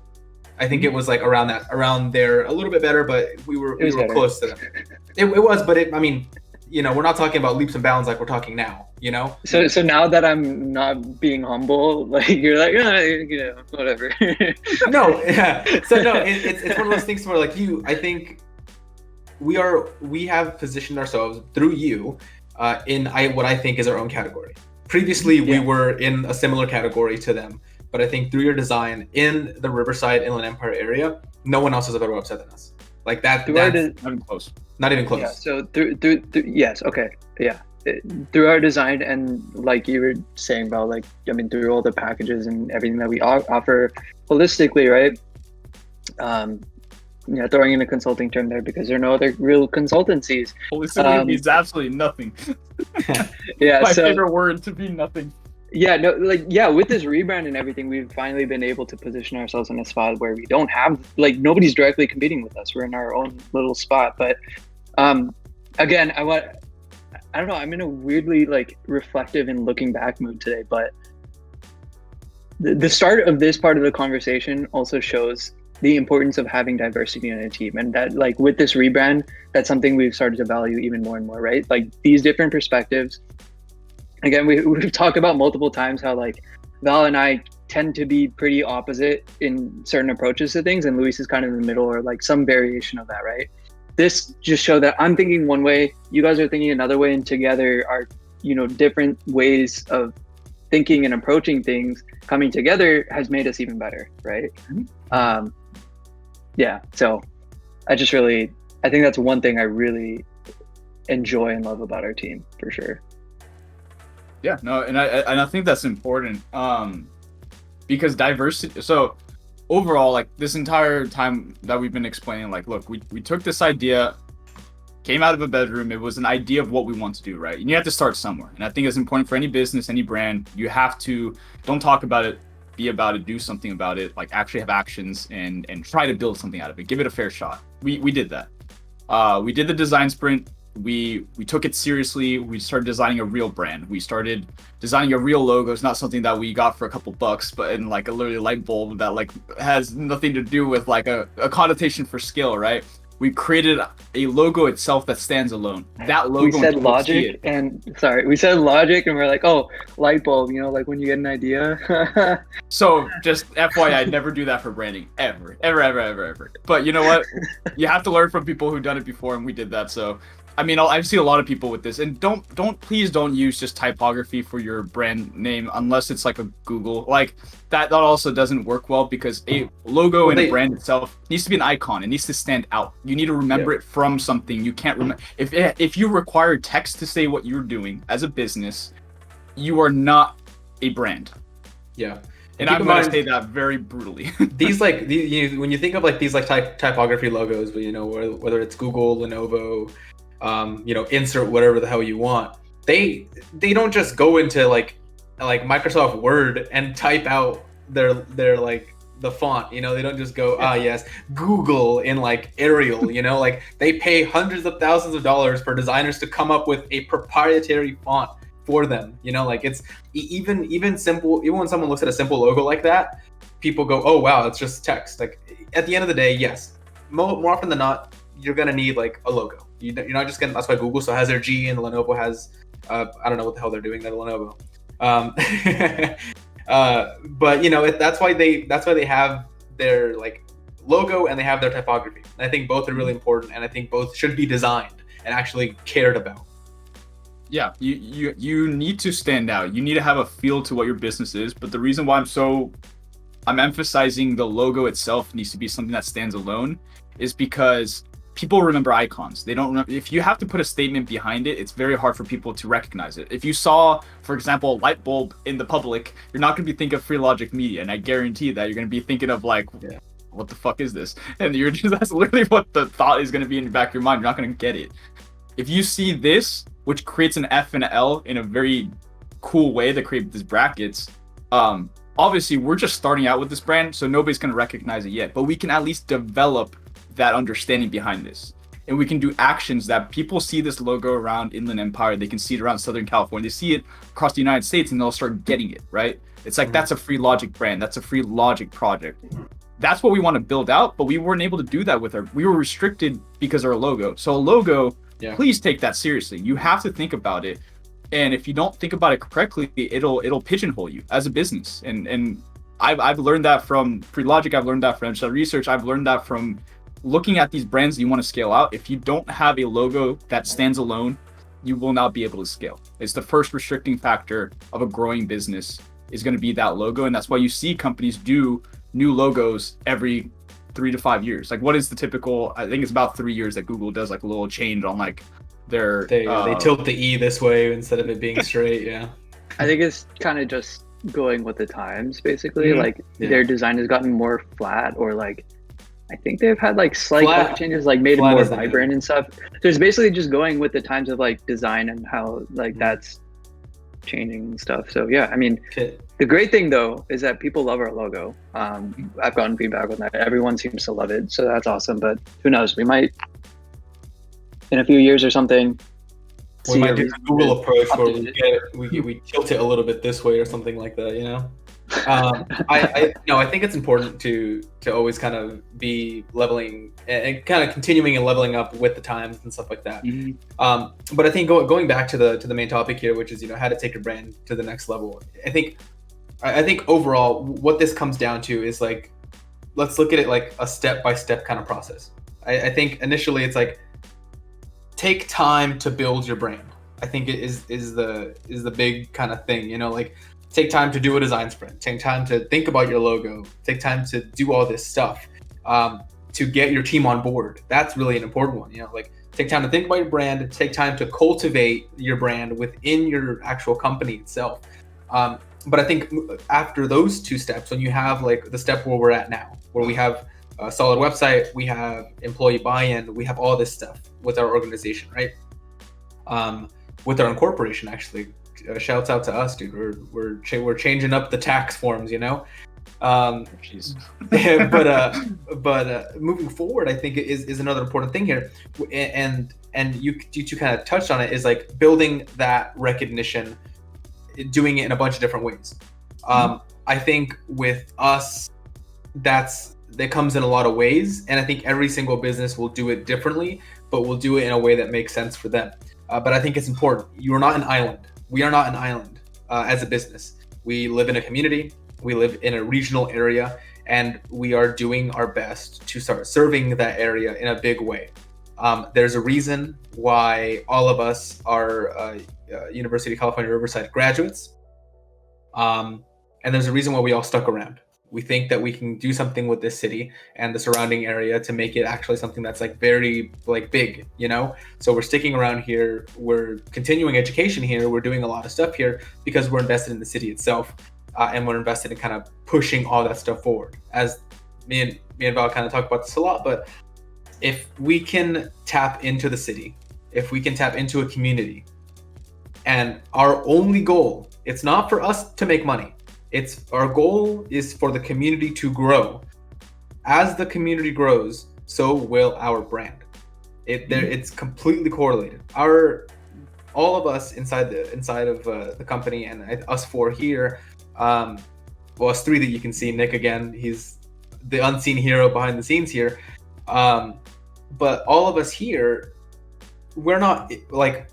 I think it was like around there, a little bit better, but we were close to them. It was, but I mean, you know, we're not talking about leaps and bounds like we're talking now, you know? So now that I'm not being humble, like you're like, you know, whatever. No, yeah. So no, it's one of those things where like I think we have positioned ourselves through you in what I think is our own category. Previously, we were in a similar category to them, but I think through your design in the Riverside Inland Empire area, no one else has a better website than us. Like that, not even close. Not even close. Yeah. So through yes, okay, yeah. Through our design and like you were saying about like, I mean, through all the packages and everything that we offer holistically, right? Yeah, throwing in a consulting term there because there are no other real consultancies. Holistically means absolutely nothing. Yeah, my favorite word to be nothing. Yeah, no, like yeah, with this rebrand and everything, we've finally been able to position ourselves in a spot where we don't have like nobody's directly competing with us. We're in our own little spot. But again, I don't know, I'm in a weirdly like reflective and looking back mood today, but the start of this part of the conversation also shows the importance of having diversity in a team, and that like with this rebrand, that's something we've started to value even more and more, right? Like these different perspectives. Again, we've talked about multiple times how like Val and I tend to be pretty opposite in certain approaches to things, and Luis is kind of in the middle or like some variation of that, right? This just showed that I'm thinking one way, you guys are thinking another way, and together our, you know, different ways of thinking and approaching things coming together has made us even better, right? Mm-hmm. Yeah, so I think that's one thing I really enjoy and love about our team for sure. Yeah, no, and I think that's important because diversity. So overall, like this entire time that we've been explaining, like, look, we took this idea, came out of a bedroom. It was an idea of what we want to do, right? And you have to start somewhere. And I think it's important for any business, any brand. You have to don't talk about it, be about it, do something about it. Like actually have actions and try to build something out of it. Give it a fair shot. We did that. We did the design sprint. We took it seriously. We started designing a real brand. We started designing a real logo. It's not something that we got for a couple bucks, but in like a literally light bulb that like has nothing to do with like a connotation for skill, right? We created a logo itself that stands alone. That logo. We said logic and we're like, oh, light bulb, you know, like when you get an idea. So just FYI, never do that for branding, ever. But you know what? You have to learn from people who've done it before, and we did that. So I mean, I've seen a lot of people with this, and please don't use just typography for your brand name unless it's like a Google. Like that also doesn't work well because a logo and a brand itself needs to be an icon. It needs to stand out. You need to remember it from something. You can't remember if you require text to say what you're doing as a business, you are not a brand. Yeah. And I'm going to say that very brutally. When you think of like these like typography logos, you know, whether it's Google, Lenovo, you know, insert whatever the hell you want. They don't just go into like Microsoft Word and type out their like the font, you know. They don't just go yes, Google in like Arial, you know. Like they pay hundreds of thousands of dollars for designers to come up with a proprietary font for them, you know. Like it's even simple. Even when someone looks at a simple logo like that, people go, oh wow, it's just text. Like at the end of the day, yes, more often than not, you're gonna need like a logo. You're not just gonna. That's why Google still has their G, and Lenovo has. I don't know what the hell they're doing at Lenovo. But you know, that's why they have their like logo and they have their typography. And I think both are really important, and I think both should be designed and actually cared about. Yeah, you need to stand out. You need to have a feel to what your business is. But the reason why I'm emphasizing the logo itself needs to be something that stands alone is because people remember icons. They don't remember. If you have to put a statement behind it, it's very hard for people to recognize it. If you saw, for example, a light bulb in the public, you're not going to be thinking of Free Logic Media, and I guarantee that you're going to be thinking of like, what the fuck is this? And you're just, that's literally what the thought is going to be in the back of your mind. You're not going to get it. If you see this, which creates an F and an L in a very cool way that create these brackets, obviously we're just starting out with this brand, so nobody's going to recognize it yet, but we can at least develop that understanding behind this. And we can do actions that people see this logo around Inland Empire, they can see it around Southern California, they see it across the United States, and they'll start getting it, right? It's like, that's a Free Logic brand, that's a Free Logic project. That's what we want to build out, but we weren't able to do that with we were restricted because of our logo. So a logo, please take that seriously. You have to think about it. And if you don't think about it correctly, it'll pigeonhole you as a business. And I've learned that from Free Logic, I've learned that from research, I've learned that from looking at these brands you want to scale out. If you don't have a logo that stands alone, you will not be able to scale. It's the first restricting factor of a growing business is going to be that logo. And that's why you see companies do new logos every 3 to 5 years. Like, what is the typical, I think it's about 3 years that Google does like a little change on like their they tilt the E this way instead of it being straight. I think it's kind of just going with the times, basically. Like their design has gotten more flat, or like I think they've had like slight color changes, like made it more vibrant and stuff. So it's basically just going with the times of like design and how like that's changing and stuff. So yeah, I mean, the great thing though is that people love our logo. I've gotten feedback on that. Everyone seems to love it, so that's awesome. But who knows? We might in a few years or something. We might do the Google approach where we tilt it a little bit this way or something like that, you know. I think it's important to always kind of be leveling and kind of continuing and leveling up with the times and stuff like that. But I think going back to the main topic here, which is, you know, how to take your brand to the next level. I think overall what this comes down to is like, let's look at it like a step-by-step kind of process. I think initially it's like, take time to build your brand. I think it is the big kind of thing, you know, like take time to do a design sprint, take time to think about your logo, take time to do all this stuff, to get your team on board. That's really an important one, you know, like take time to think about your brand, take time to cultivate your brand within your actual company itself. But I think after those two steps, when you have like the step where we're at now, where we have a solid website, we have employee buy-in, we have all this stuff with our organization, right? With our incorporation, actually, shouts out to us, dude. We're changing up the tax forms, you know. But moving forward, I think is another important thing here, and you two kind of touched on it, is like building that recognition, doing it in a bunch of different ways. I think with us, that comes in a lot of ways, and I think every single business will do it differently, but will do it in a way that makes sense for them. But I think it's important. You are not an island. We are not an island as a business. We live in a community. We live in a regional area, and we are doing our best to start serving that area in a big way. There's a reason why all of us are University of California, Riverside graduates. And there's a reason why we all stuck around. We think that we can do something with this city and the surrounding area to make it actually something that's like very like big, you know? So we're sticking around here. We're continuing education here. We're doing a lot of stuff here because we're invested in the city itself. And we're invested in kind of pushing all that stuff forward. As me and Val kind of talk about this a lot, but if we can tap into the city, if we can tap into a community, and our only goal, it's not for us to make money. Our goal is for the community to grow. As the community grows, so will our brand. It's completely correlated. All of us inside of the company, and us four here, well, us three that you can see. Nick, again, he's the unseen hero behind the scenes here. But all of us here, we're not like.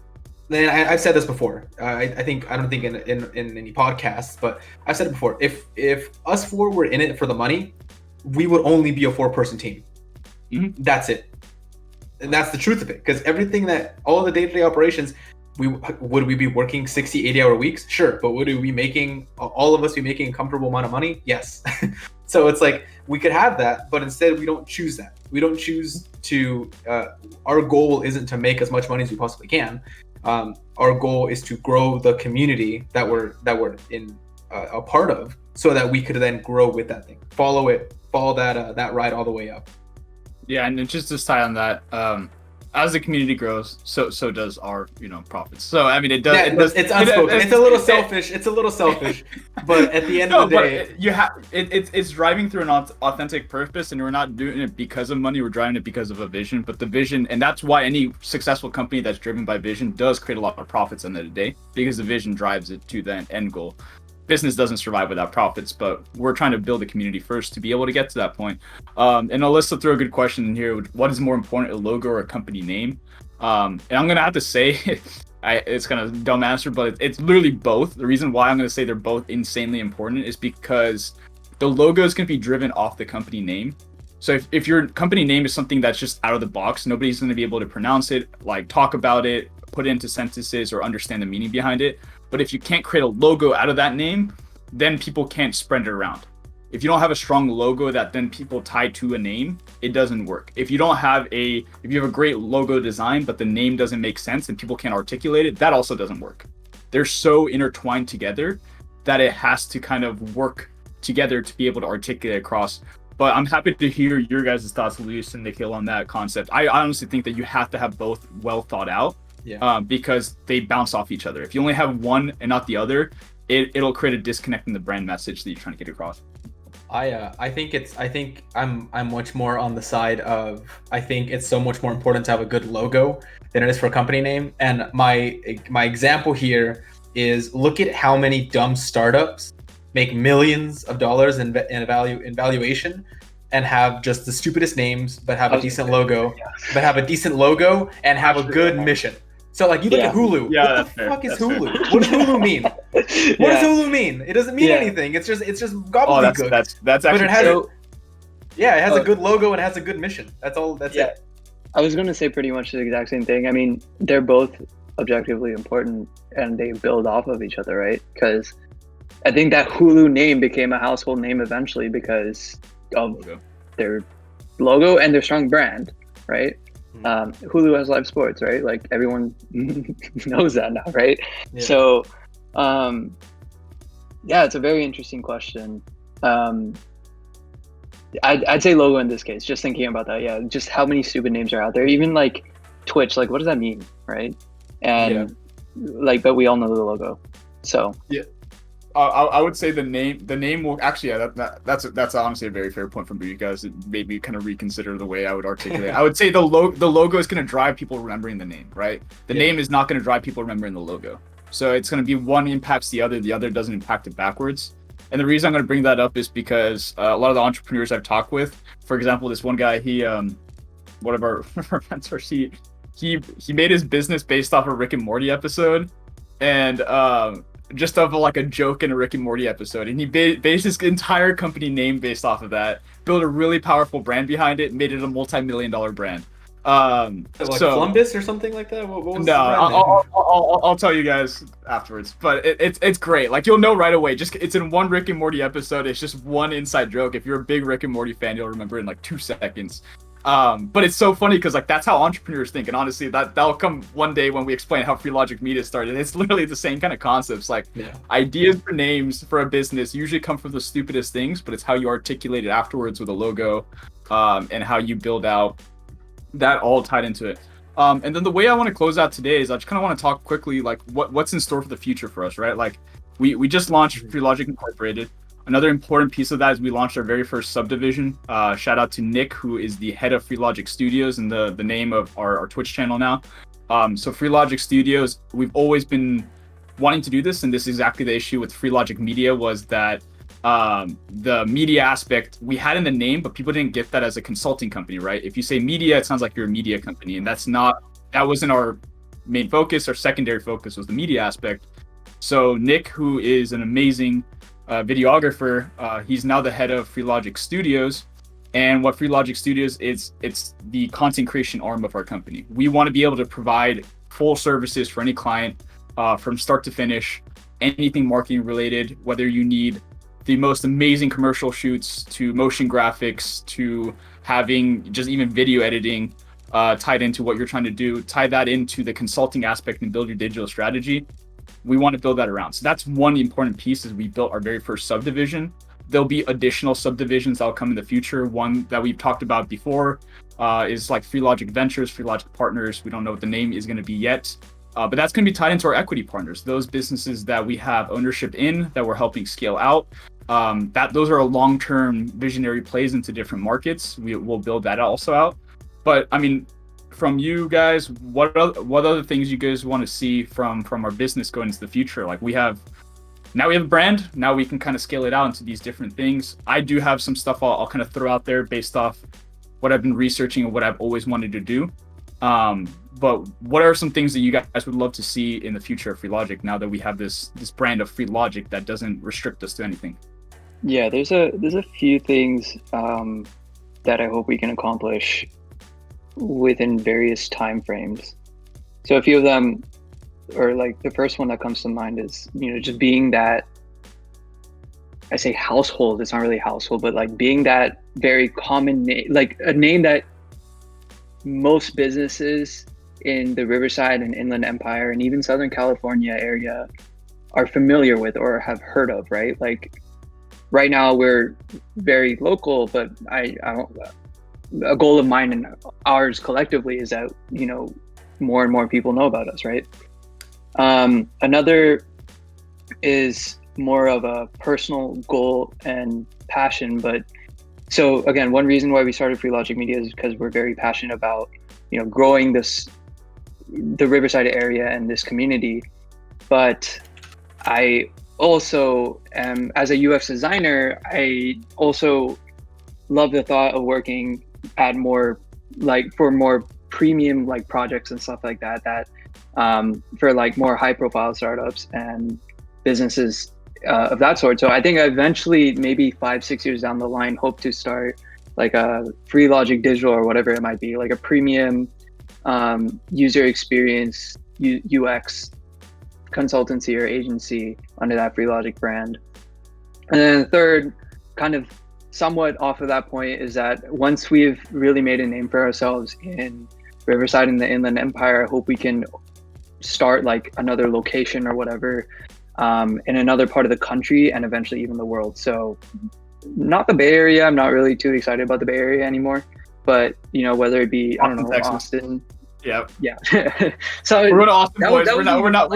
And I've said this before. I don't think in any podcasts, but I've said it before. If us four were in it for the money, we would only be a 4-person team. That's it, and that's the truth of it. Because all the day-to-day operations, would we be working 60, 80-hour weeks? Sure, but would all of us be making a comfortable amount of money? Yes. So it's like we could have that, but instead we don't choose that. We don't choose to our goal isn't to make as much money as we possibly can. Our goal is to grow the community that we're in a part of, so that we could then grow with that thing, follow that ride all the way up. Yeah, and just to tie on that, as the community grows, so does our profits. So I mean, it does. Yeah, it's unspoken. It's a little selfish. It's a little selfish, but at the end of the day, it's driving through an authentic purpose, and we're not doing it because of money. We're driving it because of a vision. But the vision, and that's why any successful company that's driven by vision does create a lot of profits at the end of the day, because the vision drives it to the end goal. Business doesn't survive without profits, but we're trying to build a community first to be able to get to that point. And Alyssa threw a good question in here. What is more important, a logo or a company name? And I'm going to have to say, it's kind of a dumb answer, but it's literally both. The reason why I'm going to say they're both insanely important is because the logo is going to be driven off the company name. So if your company name is something that's just out of the box, nobody's going to be able to pronounce it, like talk about it, put it into sentences, or understand the meaning behind it. But if you can't create a logo out of that name, then people can't spread it around. If you don't have a strong logo that then people tie to a name, it doesn't work. If you have a great logo design, but the name doesn't make sense and people can't articulate it, that also doesn't work. They're so intertwined together that it has to kind of work together to be able to articulate across. But I'm happy to hear your guys' thoughts, Luis and Nikhil, on that concept. I honestly think that you have to have both well thought out. Yeah. Because they bounce off each other. If you only have one and not the other, it'll create a disconnect in the brand message that you're trying to get across. I think I'm much more on the side of, I think it's so much more important to have a good logo than it is for a company name. And my example here is, look at how many dumb startups make millions of dollars in valuation and have just the stupidest names, but have a decent logo, and have a good mission. So like, you look at Hulu. Yeah, what the fuck is Hulu? What does Hulu mean? What does Hulu mean? It doesn't mean anything. It's just gobbledygook. That's actually it has a good logo and it has a good mission. That's all. That's it. I was going to say pretty much the exact same thing. I mean, they're both objectively important and they build off of each other, right? Because I think that Hulu name became a household name eventually because of their logo and their strong brand, right? Hulu has live sports, right? Like, everyone knows that now, right? Yeah. So it's a very interesting question. I'd say logo in this case, just thinking about that. Yeah, just how many stupid names are out there. Even like Twitch, like, what does that mean, right? And like, but we all know the logo. So I would say the name will actually, that's honestly a very fair point from you guys. It made me kind of reconsider the way I would articulate. I would say the logo is going to drive people remembering the name, right? The name is not going to drive people remembering the logo. So it's going to be one impacts the other doesn't impact it backwards. And the reason I'm going to bring that up is because a lot of the entrepreneurs I've talked with, for example, this one guy, one of our mentors, he made his business based off a Rick and Morty episode, and just of like a joke in a Rick and Morty episode, and he based his entire company name based off of that, built a really powerful brand behind it, made it a multi-million-dollar brand. Columbus or something like that? What was I'll tell you guys afterwards, but it's great. Like, you'll know right away. Just, it's in one Rick and Morty episode. It's just one inside joke. If you're a big Rick and Morty fan, you'll remember it in like 2 seconds. But it's so funny because like that's how entrepreneurs think, and honestly that'll come one day when we explain how Free Logic Media started. It's literally the same kind of concepts. Like, ideas for names for a business usually come from the stupidest things, but it's how you articulate it afterwards with a logo, and how you build out that all tied into it. And then the way I want to close out today is I just kind of want to talk quickly like what's in store for the future for us, right? Like, we just launched Free Logic Incorporated. Another important piece of that is we launched our very first subdivision. Shout out to Nick, who is the head of Free Logic Studios and the name of our Twitch channel now. So Free Logic Studios, we've always been wanting to do this, and this is exactly the issue with Free Logic Media, was that the media aspect we had in the name, but people didn't get that as a consulting company, right? If you say media, it sounds like you're a media company, and that wasn't our main focus. Our secondary focus was the media aspect. So Nick, who is an amazing videographer, he's now the head of Free Logic Studios. And what Free Logic Studios is, it's the content creation arm of our company. We want to be able to provide full services for any client, from start to finish, anything marketing related, whether you need the most amazing commercial shoots to motion graphics to having just even video editing tied into what you're trying to do, tie that into the consulting aspect and build your digital strategy. We want to build that around. So that's one important piece. Is we built our very first subdivision. There'll be additional subdivisions that'll come in the future. One that we've talked about before is like Free Logic Ventures, Free Logic Partners. We don't know what the name is going to be yet, but that's going to be tied into our equity partners, those businesses that we have ownership in, that we're helping scale out. Those are long-term visionary plays into different markets. We'll build that also out. But I mean, from you guys, what other things you guys want to see from our business going into the future? Like we have a brand. Now we can kind of scale it out into these different things. I do have some stuff I'll kind of throw out there based off what I've been researching and what I've always wanted to do. But what are some things that you guys would love to see in the future of Free Logic now that we have this brand of Free Logic that doesn't restrict us to anything? Yeah, there's a few things that I hope we can accomplish within various time frames. So a few of them, or like the first one that comes to mind is, just being that, I say household, it's not really household, but like being that very common name, like a name that most businesses in the Riverside and Inland Empire and even Southern California area are familiar with or have heard of, right? Like right now we're very local, but a goal of mine and ours collectively is that, more and more people know about us, right? Another is more of a personal goal and passion. But so again, one reason why we started Free Logic Media is because we're very passionate about, growing the Riverside area and this community. But I also am, as a UX designer, I also love the thought of working at more premium like projects and stuff like that for like more high profile startups and businesses of that sort. So I think eventually, maybe 5-6 years down the line, hope to start like a Free Logic Digital or whatever it might be, like a premium user experience UX consultancy or agency under that Free Logic brand. And then the third, kind of somewhat off of that point, is that once we've really made a name for ourselves in Riverside and the Inland Empire, I hope we can start like another location or whatever in another part of the country and eventually even the world. So not the Bay Area. I'm not really too excited about the Bay Area anymore, but whether it be, Austin, Texas. Austin. Yeah. So we're going to Austin, boys. We're not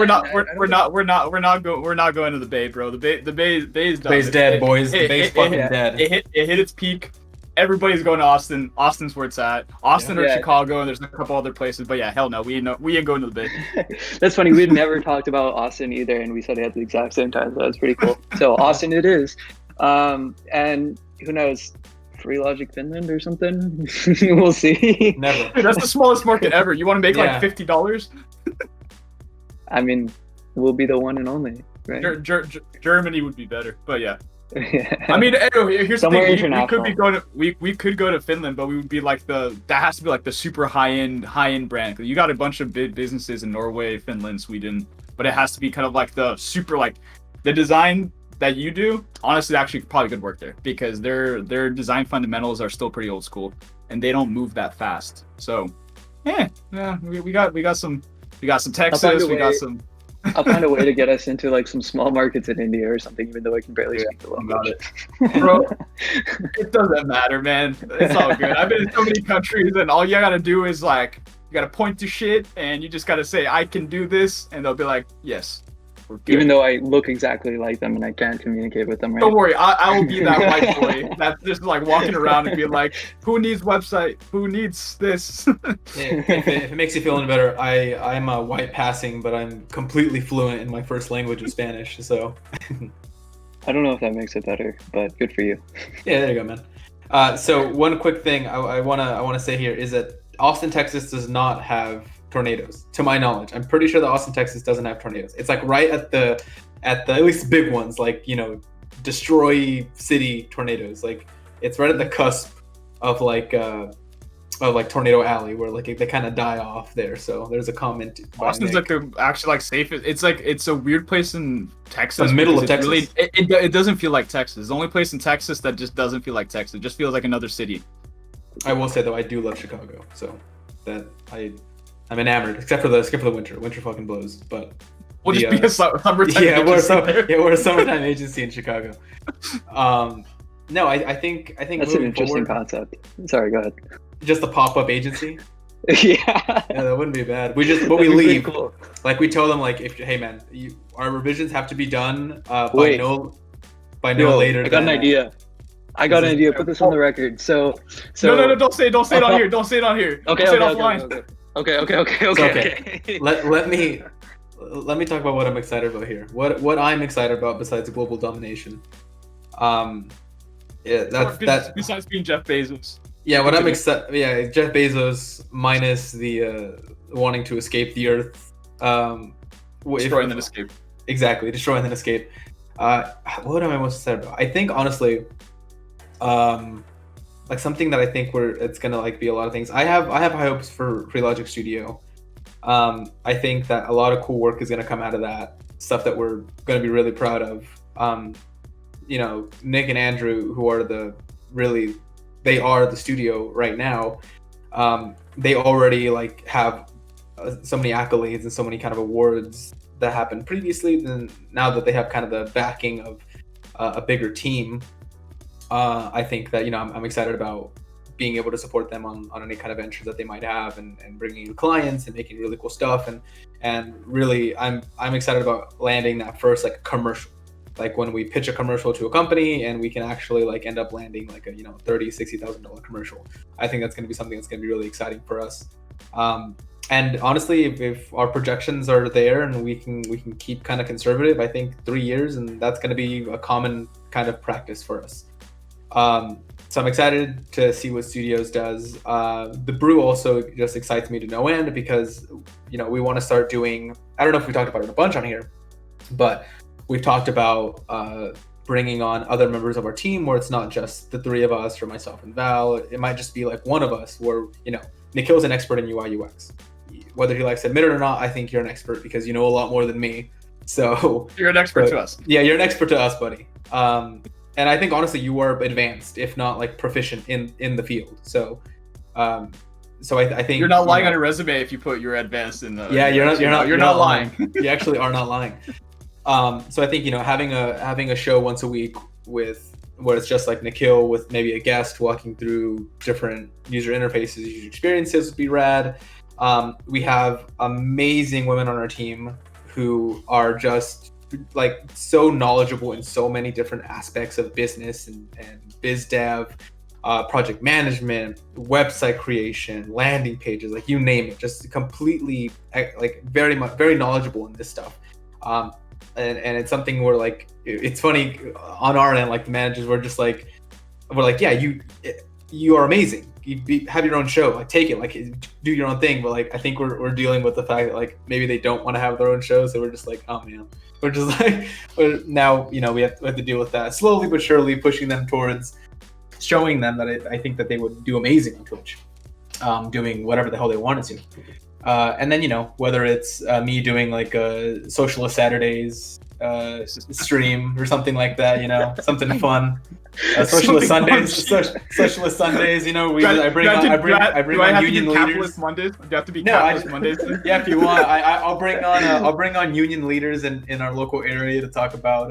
going to the Bay, bro. The Bay's done. Bay's dead, boys. The Bay's fucking dead. It hit its peak. Everybody's going to Austin. Austin's where it's at. Austin or Chicago, and there's a couple other places. But yeah, hell no, we ain't going to the Bay. That's funny. We'd never talked about Austin either, and we said it at the exact same time. So that's pretty cool. So Austin it is. And who knows? Free Logic Finland or something. We'll see. Never. Dude, that's the smallest market ever. You want to make like $50? I mean, we'll be the one and only, right? Germany would be better, but yeah. I mean, here's somewhere the thing. We could go to Finland, but we would be like that has to be like the super high end brand. You got a bunch of big businesses in Norway, Finland, Sweden, but it has to be kind of like the super, like the design that you do, honestly, actually probably could work there because their design fundamentals are still pretty old school and they don't move that fast. So we got some Texas, we got some. I'll find a way to get us into like some small markets in India or something, even though I can barely speak the language. Bro, it doesn't matter, man. It's all good. I've been in so many countries and all you gotta do is like, you gotta point to shit and you just gotta say, I can do this, and they'll be like, yes. Even though I look exactly like them and I can't communicate with them, right? Don't worry, I will be that white boy that's just like walking around and be like, who needs website? Who needs this? If it makes you feel any better, I'm a white passing, but I'm completely fluent in my first language of Spanish, so. I don't know if that makes it better, but good for you. Yeah, there you go, man. So one quick thing I wanna say here is that Austin, Texas does not have tornadoes, to my knowledge. I'm pretty sure that Austin, Texas doesn't have tornadoes. It's like right at the at least big ones, like, destroy city tornadoes. Like it's right at the cusp of like Tornado Alley, where like they kind of die off there. So there's a comment. Austin's like actually like safest. It's a weird place in Texas. The middle of Texas. Really, it doesn't feel like Texas. The only place in Texas that just doesn't feel like Texas. It just feels like another city. I will say though, I do love Chicago, so that I'm enamored. Except for the winter. Winter fucking blows. But We'll just be a summertime yeah, agency there. we're a summertime agency in Chicago. No, I think That's an moving interesting forward, concept. Sorry, go ahead. just a pop-up agency. Yeah. Yeah, that wouldn't be bad. We That'd we be pretty leave. cool. Like we tell them, like, if hey man, our revisions have to be done by Wait. no Yo, later. I got an idea. I got an idea. Put this on the record. So No, don't say it on here. Don't say it on here. Okay, Don't say okay, it offline. okay. Let me talk about what I'm excited about here. What I'm excited about besides global domination. Yeah, that's besides being Jeff Bezos. Yeah, what I'm excited. Yeah, Jeff Bezos minus the wanting to escape the Earth. Destroy and then escape. Exactly, destroy and then escape. What am I most excited about? I think honestly, like something that I think it's gonna like be a lot of things. I have high hopes for Free Logic Studio. I think that a lot of cool work is gonna come out of that, stuff that we're gonna be really proud of. You know, Nick and Andrew, who are they are the studio right now. They already like have so many accolades and so many kind of awards that happened previously. Then now that they have kind of the backing of a bigger team, I think that I'm excited about being able to support them on any kind of ventures that they might have, and bringing in clients and making really cool stuff, and really I'm excited about landing that first like commercial. Like when we pitch a commercial to a company and we can actually like end up landing like a $30,000-$60,000 commercial. I think that's going to be something that's going to be really exciting for us. And honestly, if our projections are there and we can keep kind of conservative, I think 3 years, and that's going to be a common kind of practice for us. So I'm excited to see what Studios does. The Brew also just excites me to no end because we want to start doing. I don't know if we talked about it a bunch on here, but we've talked about bringing on other members of our team where it's not just the three of us or myself and Val. It might just be like one of us where, Nikhil's an expert in UI UX. Whether he likes to admit it or not, I think you're an expert because you know a lot more than me. So you're an expert to us. Yeah, you're an expert to us, buddy. And I think honestly you are advanced, if not like proficient in the field. So I think you're not lying on your resume if you put you're advanced in the. Yeah, you're not lying. You actually are not lying. So I think having a show once a week where it's just like Nikhil with maybe a guest walking through different user interfaces, user experiences would be rad. We have amazing women on our team who are just like so knowledgeable in so many different aspects of business and biz dev, project management, website creation, landing pages, like you name it, just completely like very knowledgeable in this stuff. And it's something where like it's funny on our end, like the managers we're like, yeah, you are amazing. You have your own show, like take it, like do your own thing. But like I think we're dealing with the fact that like maybe they don't want to have their own show, so we're just like, oh man, we're just like now we have to deal with that slowly but surely, pushing them towards showing them that I think that they would do amazing on Twitch, doing whatever the hell they wanted to. And then whether it's me doing like a Socialist Saturdays stream or something like that, something fun. Socialist Sundays, Socialist Sundays. I bring on union leaders. Mondays? Do you have to be capitalist Mondays? Yeah, if you want, I'll bring on union leaders in our local area to talk about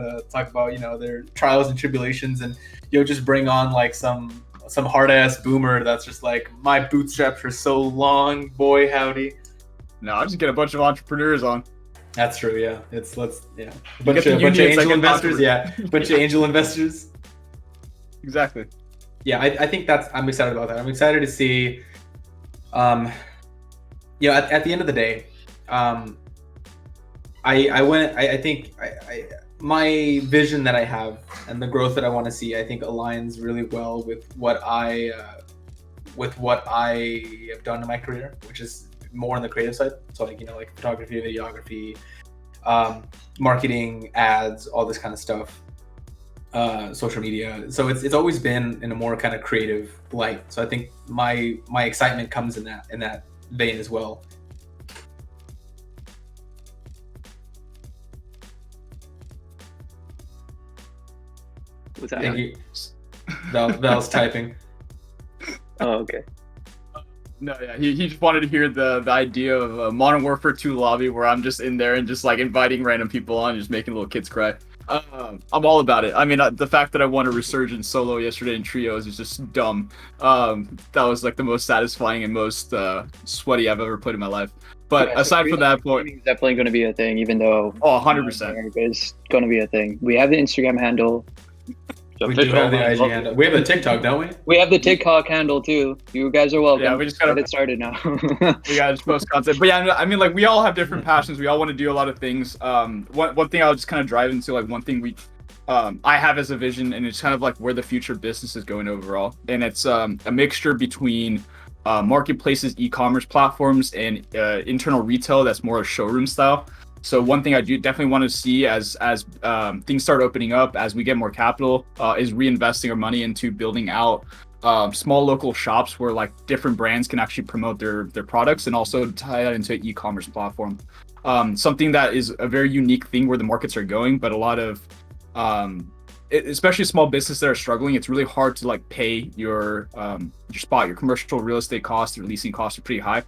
their trials and tribulations, and just bring on like some hard ass boomer that's just like, my bootstraps are so long, boy howdy. No, I'll just get a bunch of entrepreneurs on. That's true, yeah. A bunch of angel investors, bunch of angel investors. Exactly. Yeah, I think I'm excited about that. I'm excited to see, at the end of the day, my vision that I have and the growth that I want to see, I think aligns really well with what I have done in my career, which is more on the creative side. So like photography, videography, marketing, ads, all this kind of stuff, social media. So it's always been in a more kind of creative light. So I think my excitement comes in that vein as well. What's that? Thank you. Val's typing. Oh, okay. No, yeah, he just wanted to hear the idea of a Modern Warfare 2 lobby where I'm just in there and just like inviting random people on, just making little kids cry. I'm all about it. I mean, the fact that I won a resurgence solo yesterday in trios is just dumb. That was like the most satisfying and most sweaty I've ever put in my life. But Yeah, so aside from that point, streaming is definitely going to be a thing, even though oh, 100%. it's going to be a thing. We have the Instagram handle. We do have the IG handle. We have the TikTok, don't we? We have the TikTok handle too. You guys are welcome. Yeah, we just gotta get it started now. We gotta just post content. But yeah, I mean, like we all have different passions. We all want to do a lot of things. One thing I'll just kind of drive into, like one thing I have as a vision, and it's kind of like where the future business is going overall. And it's a mixture between marketplaces, e-commerce platforms, and internal retail that's more showroom style. So one thing I do definitely want to see as things start opening up, as we get more capital, is reinvesting our money into building out small local shops where like different brands can actually promote their products, and also tie that into an e-commerce platform. Something that is a very unique thing where the markets are going, but a lot of especially small businesses that are struggling, it's really hard to like pay your spot. Your commercial real estate costs, your leasing costs are pretty high.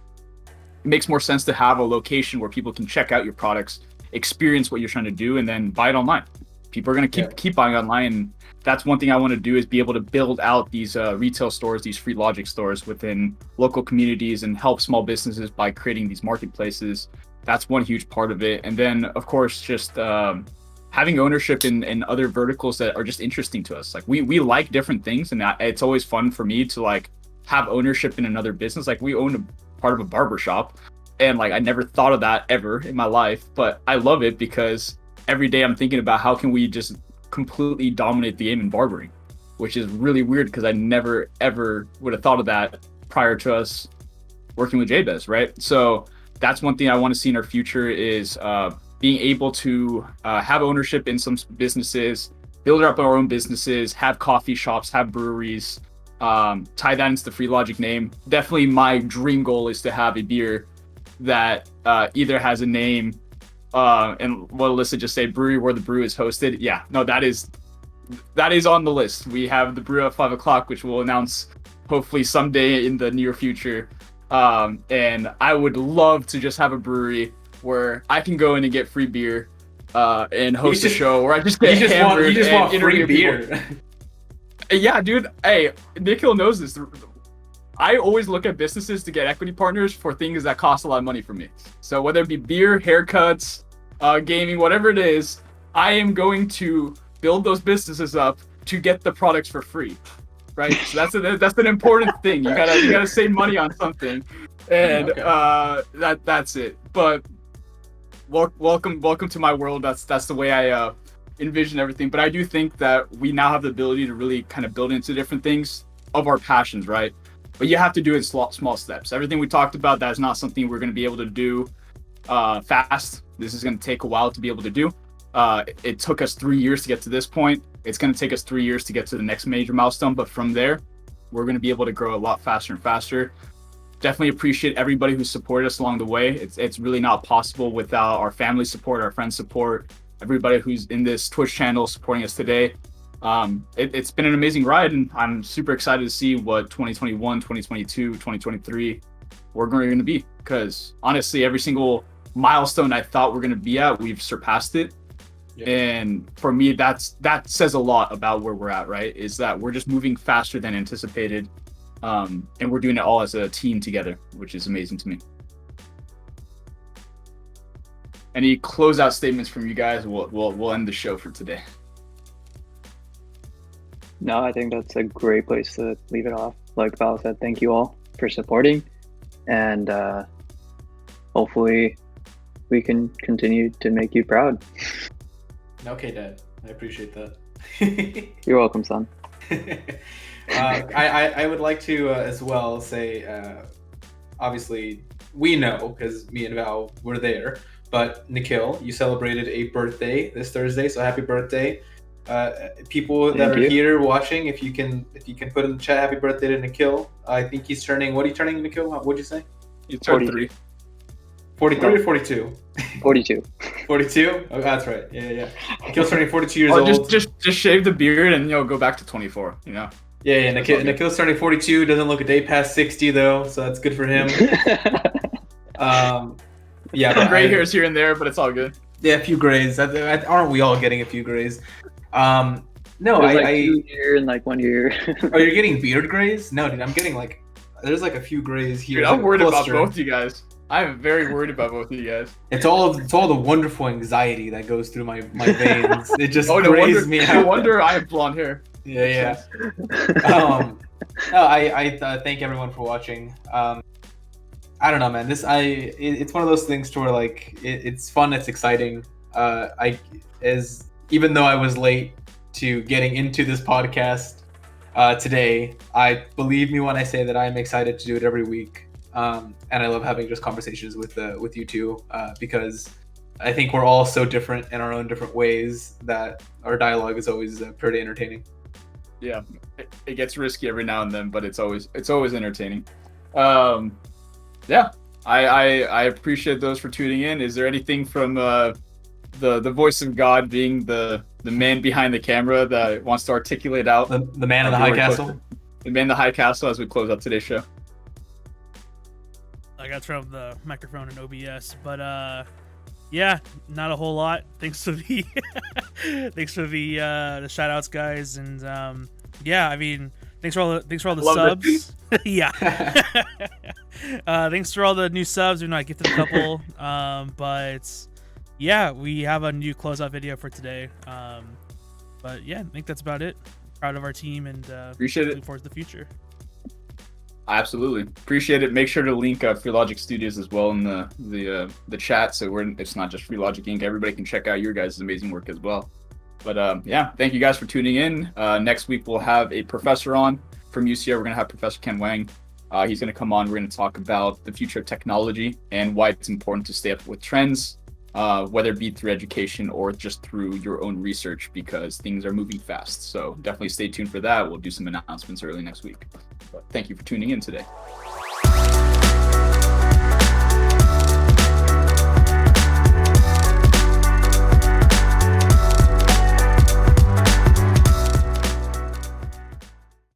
It makes more sense to have a location where people can check out your products, experience what you're trying to do, and then buy it online. People are going to keep buying online. And that's one thing I want to do, is be able to build out these retail stores, these free logic stores within local communities, and help small businesses by creating these marketplaces. That's one huge part of it. And then of course, just having ownership in other verticals that are just interesting to us. Like we like different things, and it's always fun for me to like have ownership in another business. Like we own a part of a barber shop, and like I never thought of that ever in my life, but I love it because every day I'm thinking about how can we just completely dominate the game in barbering, which is really weird because I never ever would have thought of that prior to us working with JBez, right? So that's one thing I want to see in our future, is being able to have ownership in some businesses, build up our own businesses, have coffee shops, have breweries, tie that into the Free Logic name. Definitely my dream goal is to have a beer that either has a name, and what Alyssa just say, brewery where the brew is hosted. Yeah, no, that is on the list. We have the brew at 5 o'clock, which we'll announce hopefully someday in the near future. And I would love to just have a brewery where I can go in and get free beer and host a show where I just get hammered. You just want free beer. Yeah, dude. Hey, Nikhil knows this. I always look at businesses to get equity partners for things that cost a lot of money for me. So whether it be beer, haircuts, gaming, whatever it is, I am going to build those businesses up to get the products for free, right? So that's an important thing. You gotta save money on something, and that's it. But welcome to my world. That's the way I envision everything. But I do think that we now have the ability to really kind of build into different things of our passions, right? But you have to do it in small steps. Everything we talked about, that is not something we're going to be able to do fast. This is going to take a while to be able to do. It took us 3 years to get to this point. It's going to take us 3 years to get to the next major milestone. But from there, we're going to be able to grow a lot faster and faster. Definitely appreciate everybody who supported us along the way. It's really not possible without our family support, our friends support, everybody who's in this Twitch channel supporting us today. It's been an amazing ride, and I'm super excited to see what 2021, 2022, 2023 we're going to be, because honestly, every single milestone I thought we're going to be at, we've surpassed it. Yeah. And for me, that says a lot about where we're at, right? Is that we're just moving faster than anticipated, and we're doing it all as a team together, which is amazing to me. Any closeout statements from you guys? We'll end the show for today. No, I think that's a great place to leave it off. Like Val said, thank you all for supporting, and hopefully we can continue to make you proud. Okay, Dad. I appreciate that. You're welcome, son. I would like to as well say, obviously, we know because me and Val were there, but Nikhil, you celebrated a birthday this Thursday, so happy birthday. People that are here watching, if you can put in the chat, happy birthday to Nikhil. I think he's turning, what are you turning, Nikhil? What'd you say? He's turning 43. 43 or 42? 42. 42? Oh, that's right. Yeah. Nikhil's turning 42 years old. Just shave the beard and go back to 24. Yeah, Nikhil's turning 42. Doesn't look a day past 60 though, so that's good for him. Yeah, some gray hairs here and there, but it's all good. Yeah, a few grays. Aren't we all getting a few grays? No, There's like 2 here and like 1 year. Oh, you're getting beard grays? No, dude, I'm getting like there's like a few grays here. Dude, I'm worried about both you guys. I'm very worried about both of you guys. It's all the wonderful anxiety that goes through my veins. It just no me out. No wonder I have blonde hair. Yeah. No, I thank everyone for watching. I don't know, man. It's one of those things to where like it's fun, it's exciting. Even though I was late to getting into this podcast today, I believe me when I say that I am excited to do it every week. And I love having just conversations with you two because I think we're all so different in our own different ways that our dialogue is always pretty entertaining. Yeah, it gets risky every now and then, but it's always entertaining. Yeah, I appreciate those for tuning in. Is there anything from the voice of God being the man behind the camera that wants to articulate out the man in the high castle? The man in the high castle as we close out today's show. I got to turn off the microphone in OBS, but yeah, not a whole lot. Thanks for the shout outs, guys, and yeah, I mean, thanks for all the subs. Yeah. Thanks for all the new subs. I gifted a couple, but yeah, we have a new closeout video for today. But yeah, I think that's about it. Proud of our team and appreciate it. Looking forward to the future. Absolutely appreciate it. Make sure to link Free Logic Studios as well in the chat, so it's not just Free Logic Inc. Everybody can check out your guys' amazing work as well. But yeah, thank you guys for tuning in. Next week we'll have a professor on from UCR. We're gonna have Professor Ken Wang. He's gonna come on. We're gonna talk about the future of technology and why it's important to stay up with trends, whether it be through education or just through your own research, because things are moving fast. So definitely stay tuned for that. We'll do some announcements early next week. But thank you for tuning in today.